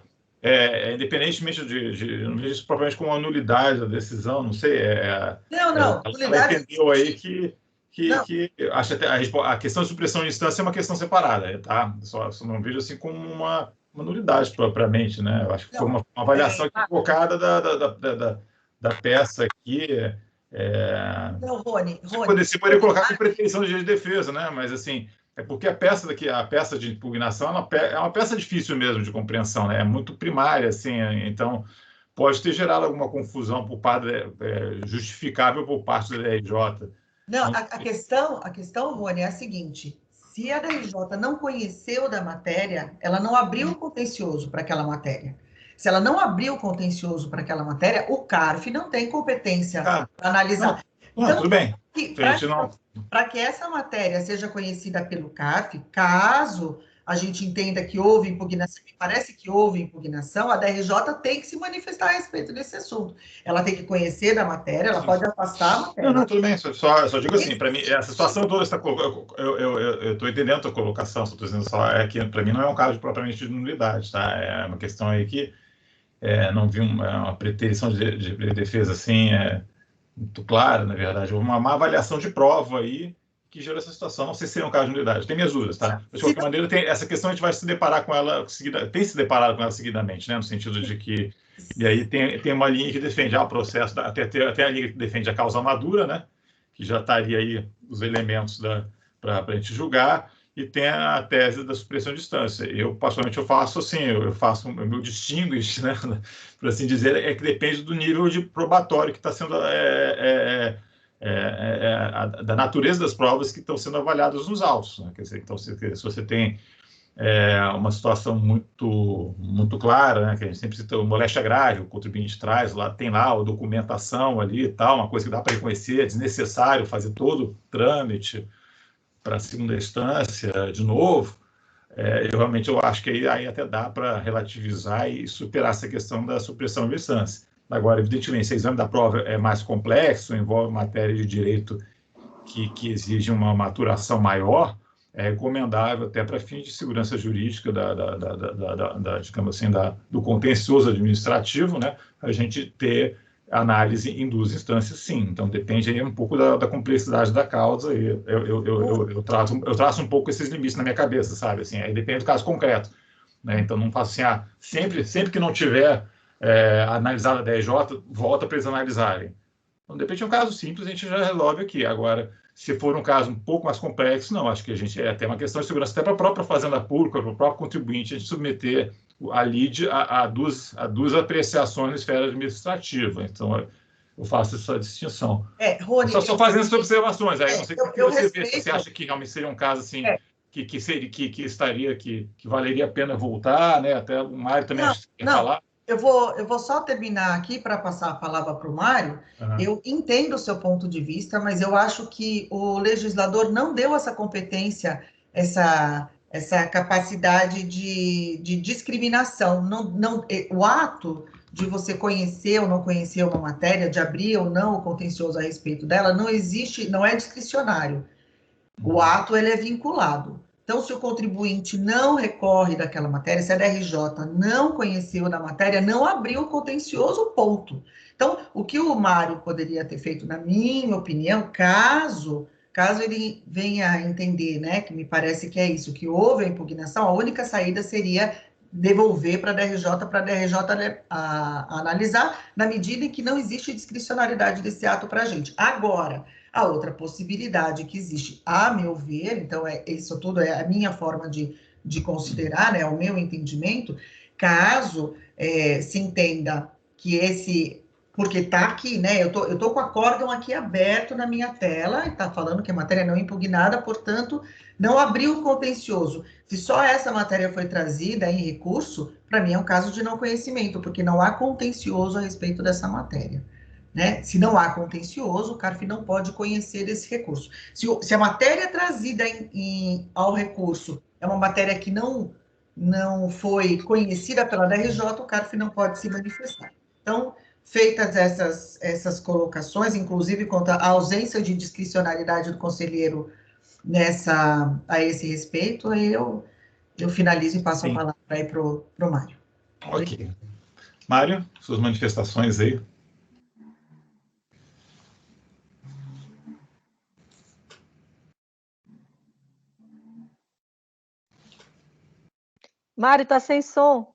independentemente não vejo isso propriamente como uma nulidade da decisão, não sei. Ela entendeu aí que acho até a questão de supressão de instância é uma questão separada, tá? Só não vejo assim como uma nulidade propriamente, né? Eu acho que foi uma avaliação equivocada da peça aqui. Não, Rony. Você poderia colocar com pretensão de defesa, né? Mas assim. É porque a peça de impugnação é uma peça difícil mesmo de compreensão, né? É muito primária, assim, então pode ter gerado alguma confusão justificável por parte da DRJ. Não, a questão, Rony, é a seguinte: se a DRJ não conheceu da matéria, ela não abriu o contencioso para aquela matéria. Se ela não abriu o contencioso para aquela matéria, o CARF não tem competência para analisar. Então, tudo bem. Para que essa matéria seja conhecida pelo CARF, caso a gente entenda que houve impugnação, me parece que houve impugnação, a DRJ tem que se manifestar a respeito desse assunto. Ela tem que conhecer da matéria, ela pode afastar a matéria. Não, tudo bem, só digo assim, para mim, essa situação toda, eu estou entendendo a tua colocação, só estou dizendo só, que para mim não é um caso propriamente de nulidade, tá? É uma questão aí que não vi uma preterição de defesa assim, muito clara, na verdade, uma má avaliação de prova aí que gerou essa situação. Não sei se seria um caso de nulidade. Tem minhas dúvidas, tá? De qualquer maneira, essa questão a gente vai se deparar com ela, tem se deparado com ela seguidamente, né? No sentido de que... E aí tem uma linha que defende o processo, até a linha que defende a causa madura, né? Que já estaria aí os elementos para a gente julgar, e tem a tese da supressão de instância. Eu, particularmente, eu faço assim, eu faço o meu distinguish, né? Por assim dizer, que depende do nível de probatório que está sendo... da natureza das provas que estão sendo avaliadas nos autos, né? Quer dizer, então, se você tem uma situação muito clara, né? Que a gente sempre cita moléstia grave, o contribuinte traz, tem lá a documentação ali e tal, uma coisa que dá para reconhecer, é desnecessário fazer todo o trâmite para a segunda instância de novo, eu acho que aí até dá para relativizar e superar essa questão da supressão de instância. Agora, evidentemente, se o exame da prova é mais complexo, envolve matéria de direito que exige uma maturação maior, é recomendável, até para fins de segurança jurídica, digamos assim, do contencioso administrativo, né, a gente ter análise em 2 instâncias, sim. Então, depende aí um pouco da complexidade da causa, e eu traço um pouco esses limites na minha cabeça, sabe? Assim, aí depende do caso concreto, né? Então, não faço assim, sempre que não tiver analisado a DRJ, volta para eles analisarem. Então, de repente, é um caso simples, a gente já resolve aqui. Agora, se for um caso um pouco mais complexo, não, acho que a gente até uma questão de segurança, até para a própria fazenda pública, para o próprio contribuinte, a gente submeter a lide a duas apreciações na esfera administrativa. Então, eu faço essa distinção. Rony, só fazendo essas observações. Aí, não sei o que você vê, se você acha que realmente seria um caso assim, que valeria a pena voltar, né? Até o Mário também quer falar. Eu vou só terminar aqui para passar a palavra para o Mário. Eu entendo o seu ponto de vista, mas eu acho que o legislador não deu essa competência, essa capacidade de discriminação. O ato de você conhecer ou não conhecer uma matéria, de abrir ou não o contencioso a respeito dela, não existe, não é discricionário. O ato ele é vinculado. Então, se o contribuinte não recorre daquela matéria, se a DRJ não conheceu da matéria, não abriu o contencioso, ponto. Então, o que o Mário poderia ter feito, na minha opinião, caso ele venha a entender, né, que me parece que é isso, que houve a impugnação, a única saída seria devolver para a DRJ analisar, na medida em que não existe discricionariedade desse ato para a gente. Agora, a outra possibilidade que existe, a meu ver, então isso tudo é a minha forma de considerar, né, o meu entendimento, caso se entenda que porque está aqui, né, eu tô com o acórdão aqui aberto na minha tela, e está falando que a matéria não é impugnada, portanto, não abriu o contencioso. Se só essa matéria foi trazida em recurso, para mim é um caso de não conhecimento, porque não há contencioso a respeito dessa matéria. Né? Se não há contencioso, o CARF não pode conhecer esse recurso. Se a matéria trazida ao recurso é uma matéria que não foi conhecida pela DRJ, o CARF não pode se manifestar. Então, feitas essas colocações, inclusive quanto à ausência de discricionariedade do conselheiro a esse respeito, eu finalizo e passo a palavra aí para o Mário. Ok. Mário, suas manifestações aí. Mário, está sem som.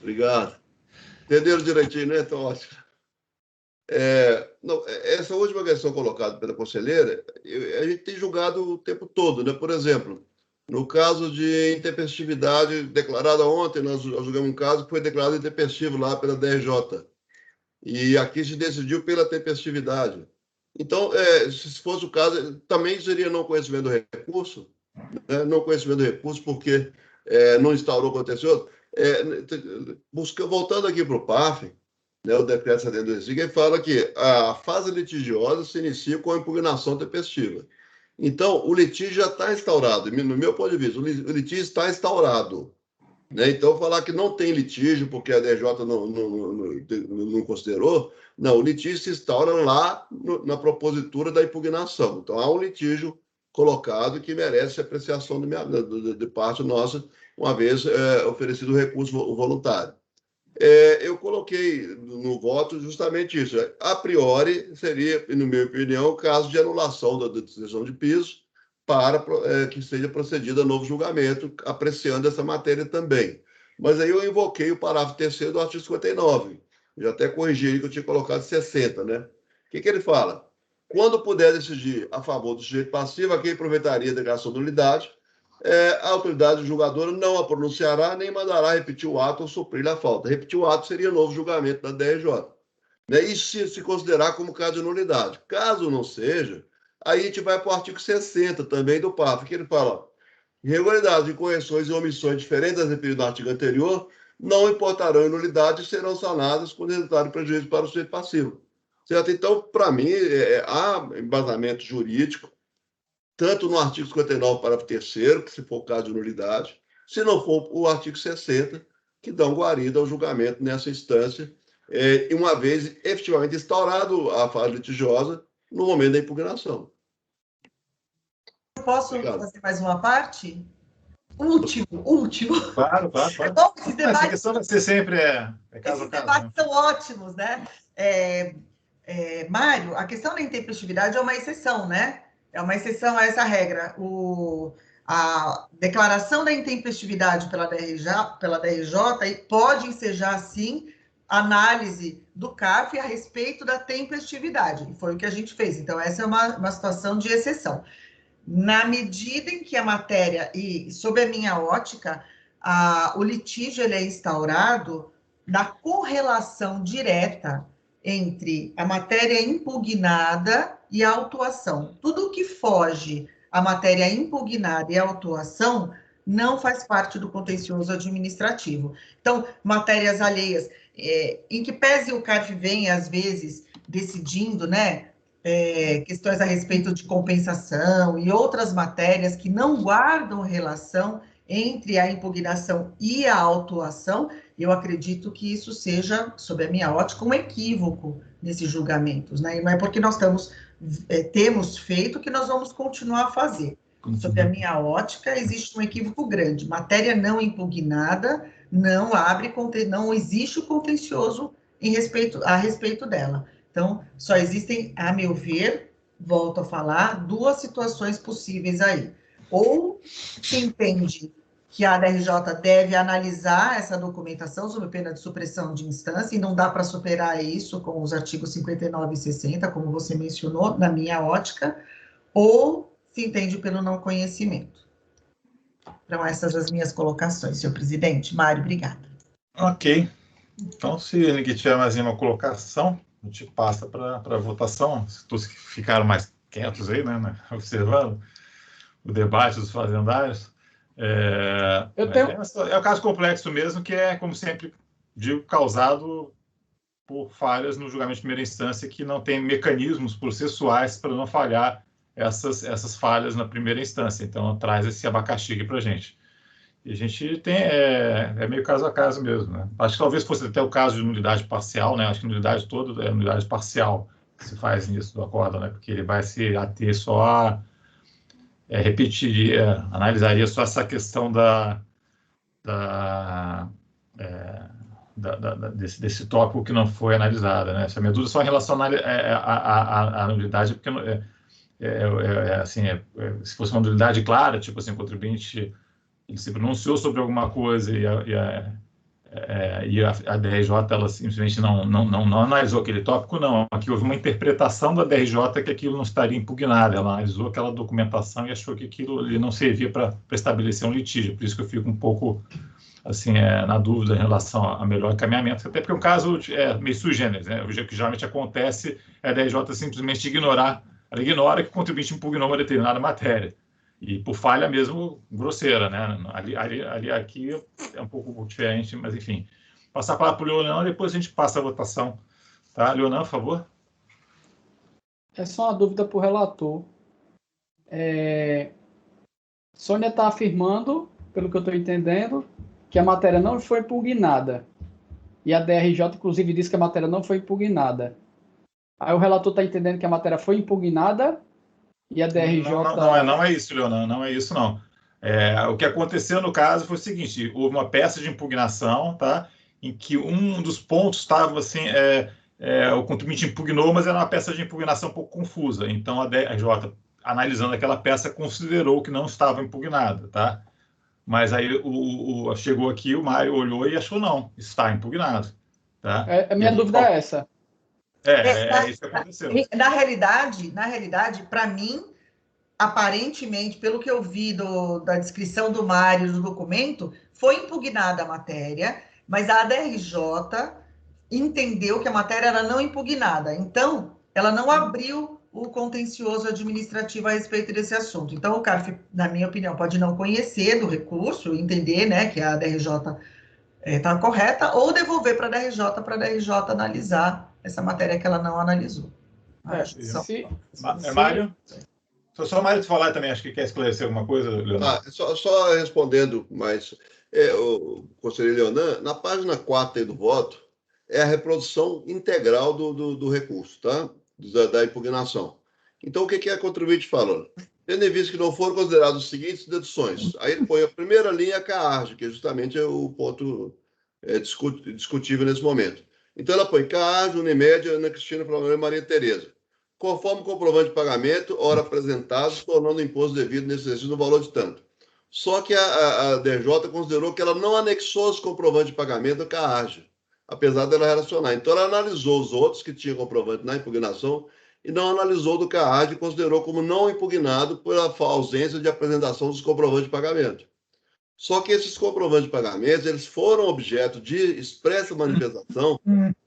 Obrigado. Entenderam direitinho, né? Então, ótimo. Essa última questão colocada pela conselheira, a gente tem julgado o tempo todo, né? Por exemplo, no caso de intempestividade declarada ontem, nós julgamos um caso que foi declarado intempestivo lá pela DRJ. E aqui se decidiu pela tempestividade. Então, se fosse o caso, também seria não conhecimento do recurso, né? Não conhecimento do recurso, porque não instaurou contencioso. Voltando aqui para o PAF, né, o decreto 72, ele fala que a fase litigiosa se inicia com a impugnação tempestiva. Então, o litígio já está instaurado. No meu ponto de vista, o litígio está instaurado. Né? Então, falar que não tem litígio porque a DJ não considerou, não, o litígio se instaura lá na propositura da impugnação. Então, há um litígio colocado que merece apreciação de parte nossa, uma vez oferecido o recurso voluntário. Eu coloquei no voto justamente isso. A priori, seria, na minha opinião, o caso de anulação da decisão de piso para que seja procedido a novo julgamento, apreciando essa matéria também. Mas aí eu invoquei o parágrafo 3º do artigo 59. Já até corrigi que eu tinha colocado 60, né? O que ele fala? Quando puder decidir a favor do sujeito passivo, a quem aproveitaria a declaração de nulidade, a autoridade julgadora não a pronunciará nem mandará repetir o ato ou suprir a falta. Repetir o ato seria novo julgamento da DRJ. Né? Isso se considerar como caso de nulidade. Caso não seja, aí a gente vai para o artigo 60 também do PAF, que ele fala: irregularidades, incorreções e omissões diferentes das referidas no artigo anterior não importarão em nulidade e serão sanadas com resultado de prejuízo para o sujeito passivo. Certo? Então, para mim, há embasamento jurídico, tanto no artigo 59, parágrafo 3º, que se for caso de nulidade, se não for o artigo 60, que dão guarida ao julgamento nessa instância, e uma vez efetivamente instaurado a fase litigiosa no momento da impugnação. Posso fazer mais uma parte? Último. Claro. É bom que esses debates... Essa questão vai ser sempre caso a caso. Esses debates são ótimos, né? Mário, a questão da intempestividade é uma exceção, né? É uma exceção a essa regra. A declaração da intempestividade pela DRJ pode ensejar, sim, análise do CARF a respeito da tempestividade. Foi o que a gente fez. Então, essa é uma situação de exceção. Na medida em que a matéria, e sob a minha ótica, o litígio ele é instaurado na correlação direta entre a matéria impugnada e a autuação. Tudo que foge à matéria impugnada e à autuação não faz parte do contencioso administrativo. Então, matérias alheias, em que pese o CARF vem, às vezes, decidindo, né, questões a respeito de compensação e outras matérias que não guardam relação entre a impugnação e a autuação, eu acredito que isso seja, sob a minha ótica, um equívoco nesses julgamentos, né? E não é porque nós temos feito que nós vamos continuar a fazer. Sob a minha ótica, existe um equívoco grande. Matéria não impugnada não existe o contencioso a respeito dela. Então, só existem, a meu ver, volto a falar, duas situações possíveis aí. Ou se entende que a DRJ deve analisar essa documentação sob pena de supressão de instância, e não dá para superar isso com os artigos 59 e 60, como você mencionou, na minha ótica, ou se entende pelo não conhecimento. Então, essas as minhas colocações, senhor presidente. Mário, obrigada. Ok. Então, se ninguém tiver mais nenhuma colocação, a gente passa para a votação. Todos que ficaram mais quietos aí, né, observando o debate dos fazendários. É o caso complexo mesmo, que é, como sempre digo, causado por falhas no julgamento de primeira instância, que não tem mecanismos processuais para não falhar essas falhas na primeira instância. Então, traz esse abacaxi aqui para a gente. E a gente tem, meio caso a caso mesmo, né? Acho que talvez fosse até o caso de nulidade parcial, né? Acho que nulidade toda é nulidade parcial que se faz nisso do acórdão, né? Porque ele vai se ater só a analisaria só essa questão desse tópico que não foi analisada, né? Essa minha dúvida só em relação à nulidade, porque se fosse uma nulidade clara, tipo assim, o contribuinte ele se pronunciou sobre alguma coisa e a DRJ ela simplesmente não analisou aquele tópico, não. Aqui houve uma interpretação da DRJ que aquilo não estaria impugnado. Ela analisou aquela documentação e achou que aquilo ali não servia para estabelecer um litígio. Por isso que eu fico um pouco assim, na dúvida em relação a melhor encaminhamento, até porque é um caso meio sui generis, né? O que geralmente acontece é a DRJ simplesmente ignorar. Ela ignora que o contribuinte impugnou uma determinada matéria. E por falha mesmo grosseira, né? Aqui é um pouco diferente, mas enfim. Passar a palavra para o Leonan, depois a gente passa a votação. Tá? Leonan, por favor. É só uma dúvida para o relator. Sônia está afirmando, pelo que eu estou entendendo, que a matéria não foi impugnada. E a DRJ, inclusive, disse que a matéria não foi impugnada. Aí o relator está entendendo que a matéria foi impugnada e a DRJ... Não é isso, Leonan, não é isso, não. O que aconteceu no caso foi o seguinte, houve uma peça de impugnação, tá? Em que um dos pontos estava assim, o contribuinte impugnou, mas era uma peça de impugnação um pouco confusa. Então, a DRJ, analisando aquela peça, considerou que não estava impugnada, tá? Mas aí chegou aqui, o Mário olhou e achou não, está impugnado. Tá? A minha dúvida é essa. Isso que aconteceu. Na realidade, para mim, aparentemente, pelo que eu vi da descrição do Mário do documento, foi impugnada a matéria, mas a DRJ entendeu que a matéria era não impugnada. Então, ela não abriu o contencioso administrativo a respeito desse assunto. Então, o CARF, na minha opinião, pode não conhecer do recurso, entender, né, que a DRJ está correta, ou devolver para a DRJ analisar essa matéria que ela não analisou. Mário? Só o Mário te falar também, acho que quer esclarecer alguma coisa, Leonardo. Só respondendo, mas o conselheiro Leonan, na página 4 aí do voto, é a reprodução integral do recurso, tá? Da impugnação. Então, o que é a contribuinte falando? Tendo em vista que não foram consideradas as seguintes deduções. Aí ele põe a primeira linha, a CAARG, que justamente é o ponto discutível nesse momento. Então, ela põe CAARG, Unimed, Ana Cristina, Flamengo e Maria Tereza. Conforme o comprovante de pagamento, hora apresentado, tornando o imposto devido nesse exercício no valor de tanto. Só que a DJ considerou que ela não anexou os comprovantes de pagamento da CAARG, apesar dela relacionar. Então, ela analisou os outros que tinham comprovante na impugnação e não analisou do CAARG e considerou como não impugnado pela ausência de apresentação dos comprovantes de pagamento. Só que esses comprovantes de pagamento, eles foram objeto de expressa manifestação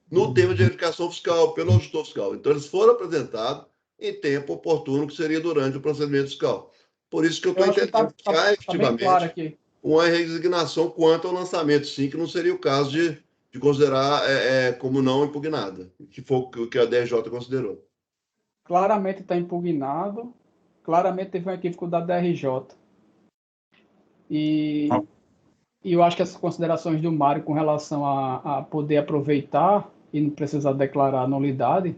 no tema de verificação fiscal, pelo auditor fiscal. Então, eles foram apresentados em tempo oportuno, que seria durante o procedimento fiscal. Por isso que eu estou entendendo que há efetivamente uma resignação quanto ao lançamento, sim, que não seria o caso de considerar como não impugnada, que foi o que a DJ considerou. Claramente está impugnado, claramente teve um equívoco da DRJ. E eu acho que essas considerações do Mário com relação a poder aproveitar e não precisar declarar nulidade,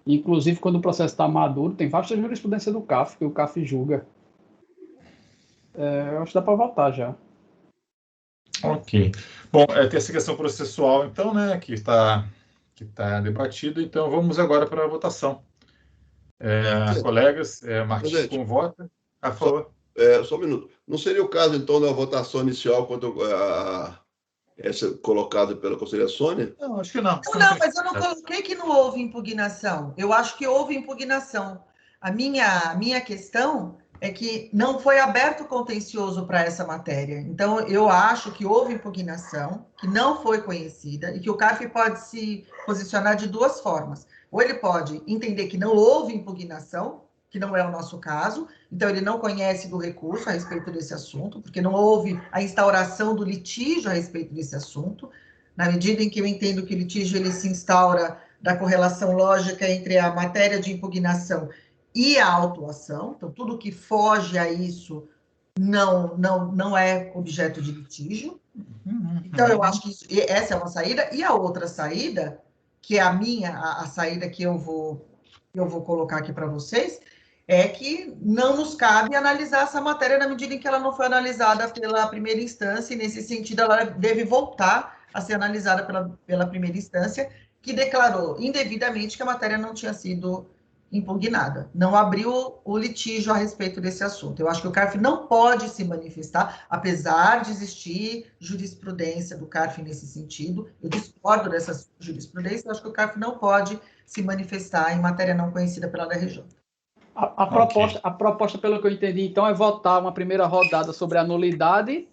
inclusive quando o processo está maduro, tem vasta jurisprudência do CAF, que o CAF julga. Eu acho que dá para votar já. Ok. Bom, tem essa questão processual, então, né, que está debatida. Então, vamos agora para a votação. Colegas, Martim, como vota? A favor. Só um minuto. Não seria o caso, então, da votação inicial quando essa colocada pela conselheira Sônia? Não, acho que não. Não, mas eu não coloquei que não houve impugnação. Eu acho que houve impugnação. A minha questão é que não foi aberto contencioso para essa matéria. Então, eu acho que houve impugnação, que não foi conhecida, e que o CARF pode se posicionar de duas formas. Ou ele pode entender que não houve impugnação, que não é o nosso caso, então ele não conhece do recurso a respeito desse assunto, porque não houve a instauração do litígio a respeito desse assunto. Na medida em que eu entendo que o litígio ele se instaura da correlação lógica entre a matéria de impugnação e a autuação, então tudo que foge a isso não é objeto de litígio. Então eu acho que essa é uma saída, e a outra saída, que é a saída que eu vou colocar aqui para vocês, é que não nos cabe analisar essa matéria na medida em que ela não foi analisada pela primeira instância, e nesse sentido ela deve voltar a ser analisada pela primeira instância, que declarou indevidamente que a matéria não tinha sido impugnada, não abriu o litígio a respeito desse assunto. Eu acho que o CARF não pode se manifestar, apesar de existir jurisprudência do CARF nesse sentido. Eu discordo dessa jurisprudência, eu acho que o CARF não pode se manifestar em matéria não conhecida pela DRJ. A proposta, pelo que eu entendi, então, é votar uma primeira rodada sobre a nulidade,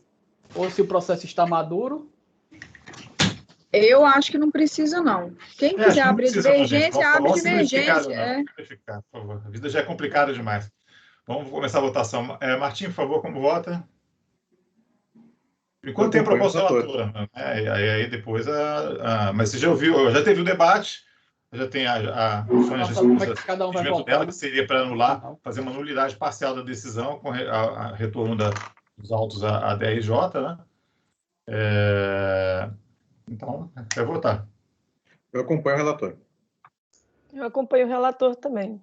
ou se o processo está maduro. Eu acho que não precisa, não. Quem quiser abrir divergência, abre divergência. Por favor. A vida já é complicada demais. Vamos começar a votação. Martim, por favor, como vota? Enquanto tem a proposta relatora. Aí depois mas você já ouviu, já teve o debate, já tem a Sônia já expulsa o entendimento dela, que seria para anular, fazer uma nulidade parcial da decisão com a retorno dos autos à DRJ, né? Então, vai votar. Eu acompanho o relator. Eu acompanho o relator também.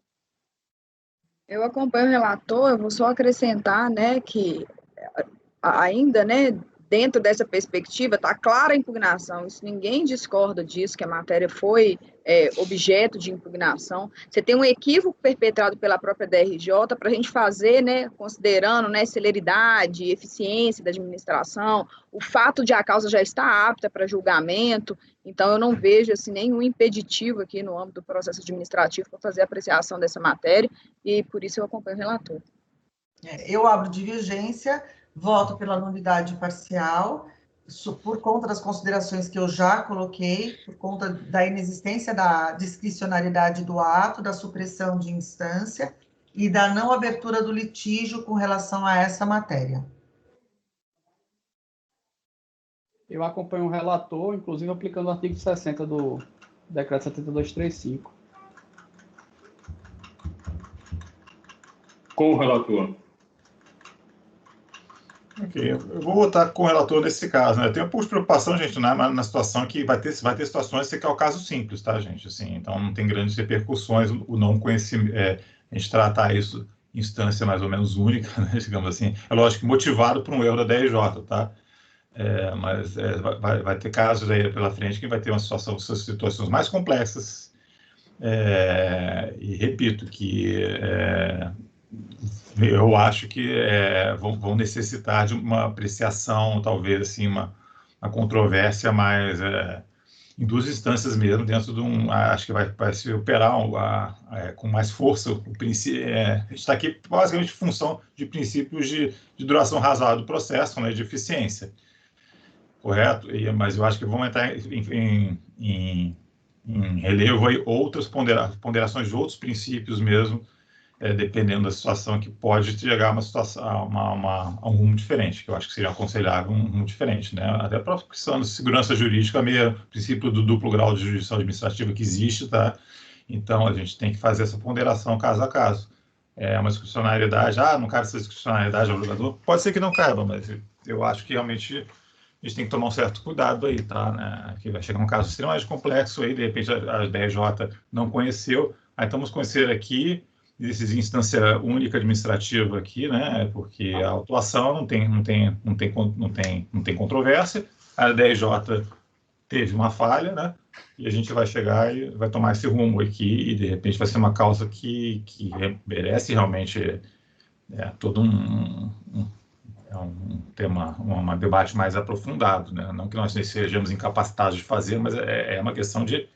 Eu acompanho o relator, eu vou só acrescentar, né, que ainda, né, dentro dessa perspectiva, está clara a impugnação, isso ninguém discorda disso, que a matéria foi objeto de impugnação. Você tem um equívoco perpetrado pela própria DRJ para a gente fazer, né, considerando, né, celeridade, eficiência da administração, o fato de a causa já estar apta para julgamento, então eu não vejo assim, nenhum impeditivo aqui no âmbito do processo administrativo para fazer a apreciação dessa matéria, e por isso eu acompanho o relator. Eu abro divergência, voto pela nulidade parcial, por conta das considerações que eu já coloquei, por conta da inexistência da discricionariedade do ato, da supressão de instância e da não abertura do litígio com relação a essa matéria. Eu acompanho o relator, inclusive aplicando o artigo 60 do Decreto 7235. Com o relator. Ok, eu vou votar com o relator nesse caso, né? Eu tenho um pouco de preocupação, gente, na situação que vai ter situações que é o caso simples, tá, gente? Assim, então não tem grandes repercussões o não conhecimento, a gente tratar isso em instância mais ou menos única, né, digamos assim. É lógico que motivado por um erro da DRJ, tá? Mas vai ter casos aí pela frente que vai ter situações mais complexas. E repito que eu acho que vão necessitar de uma apreciação, talvez assim, uma controvérsia mais em duas instâncias mesmo, dentro de acho que vai se operar com mais força. A gente está aqui basicamente em função de princípios de duração razoável do processo, né, de eficiência. Correto? Mas eu acho que vão entrar em relevo aí outras ponderações de outros princípios mesmo, dependendo da situação, que pode chegar a uma situação, a um rumo diferente, que eu acho que seria aconselhável um rumo diferente, né? Até para a questão de segurança jurídica mesmo, o princípio do duplo grau de jurisdição administrativa que existe, tá? Então, a gente tem que fazer essa ponderação caso a caso. Uma discricionariedade, não cabe essa discricionariedade ao julgador? Pode ser que não caiba, mas eu acho que realmente a gente tem que tomar um certo cuidado aí, tá? Né? Que vai chegar um caso extremamente complexo aí, de repente a DRJ não conheceu, aí estamos conhecendo aqui, em instância única administrativa aqui, né? Porque a autuação não tem controvérsia, a DRJ teve uma falha, né? E a gente vai chegar e vai tomar esse rumo aqui, e de repente vai ser uma causa que merece realmente todo um tema, um debate mais aprofundado, né? Não que nós sejamos incapacitados de fazer, mas é uma questão de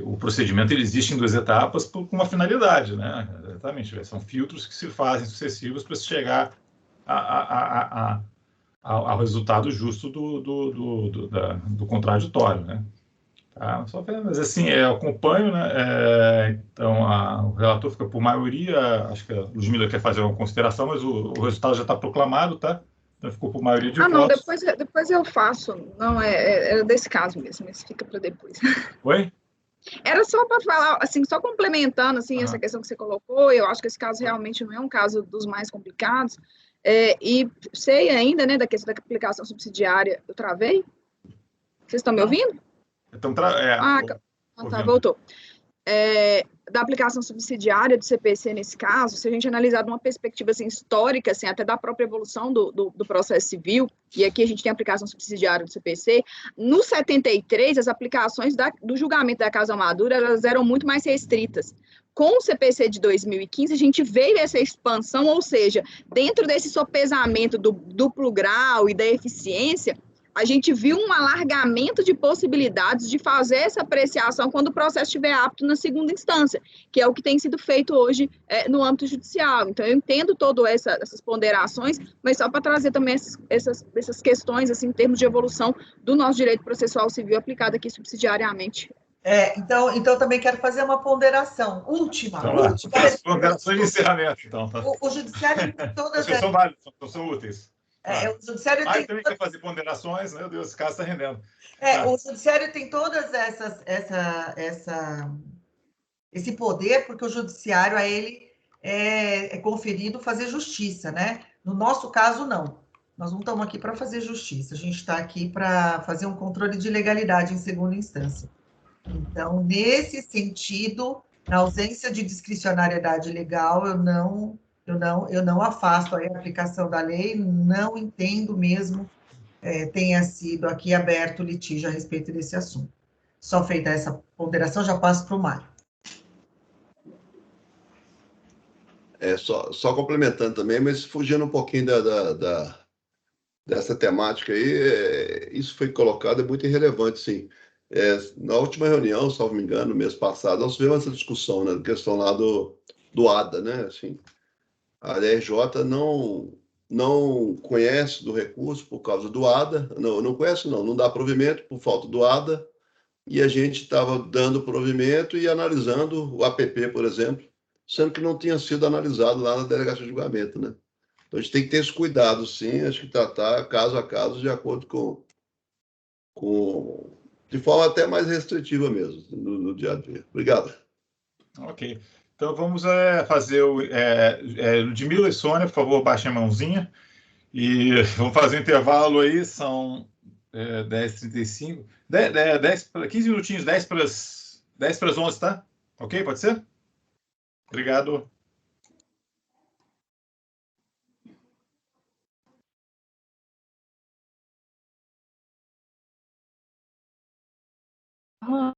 o procedimento ele existe em duas etapas com uma finalidade, né? Exatamente, são filtros que se fazem sucessivos para se chegar ao resultado justo do contraditório, né? Tá? Mas assim, eu acompanho, né? Então, o relator fica por maioria, acho que a Ludmila quer fazer uma consideração, mas o resultado já está proclamado, tá? Então, ficou por maioria de votos. Não, depois eu faço. Não, era desse caso mesmo, mas fica para depois. Oi? Era só para falar, assim, só complementando, assim, essa questão que você colocou, eu acho que esse caso realmente não é um caso dos mais complicados, e sei ainda, né, da questão da aplicação subsidiária, eu travei? Vocês estão me ouvindo? Então, voltou. Da aplicação subsidiária do CPC nesse caso, se a gente analisar de uma perspectiva assim, histórica, assim, até da própria evolução do processo civil, e aqui a gente tem a aplicação subsidiária do CPC, no 73, as aplicações do julgamento da causa madura, elas eram muito mais restritas. Com o CPC de 2015, a gente veio essa expansão, ou seja, dentro desse sopesamento do duplo grau e da eficiência, a gente viu um alargamento de possibilidades de fazer essa apreciação quando o processo estiver apto na segunda instância, que é o que tem sido feito hoje no âmbito judicial. Então, eu entendo todas essas ponderações, mas só para trazer também essas questões, assim, em termos de evolução do nosso direito processual civil aplicado aqui subsidiariamente. Então também quero fazer uma ponderação última. Ponderações de encerramento, então. Tá? O judiciário tem todas as... São válidas, são úteis. O judiciário tem... também quer fazer ponderações, meu Deus, esse caso está rendendo. O judiciário tem todas esse poder, porque o judiciário, a ele é conferido fazer justiça, né? No nosso caso, não. Nós não estamos aqui para fazer justiça, a gente está aqui para fazer um controle de legalidade em segunda instância. Então, nesse sentido, na ausência de discricionariedade legal, eu não afasto a aplicação da lei, não entendo mesmo tenha sido aqui aberto litígio a respeito desse assunto. Só feita essa ponderação, já passo para o Mário. Só complementando também, mas fugindo um pouquinho dessa temática aí, isso foi colocado, é muito irrelevante, sim. Na última reunião, salvo me engano, no mês passado, nós tivemos essa discussão, né, questão lá do ADA, né, assim, a DRJ não conhece do recurso por causa do ADA, não conhece não dá provimento por falta do ADA, e a gente estava dando provimento e analisando o APP, por exemplo, sendo que não tinha sido analisado lá na delegacia de julgamento, né? Então a gente tem que ter esse cuidado, sim, acho que tratar caso a caso de acordo de forma até mais restritiva mesmo, no dia a dia. Obrigado. Ok. Então, vamos fazer Ludmila e Sônia, por favor, baixem a mãozinha. E vamos fazer um intervalo aí, são 10h35. 15 minutinhos, 10 para as 11, tá? Ok? Pode ser? Obrigado. Ah.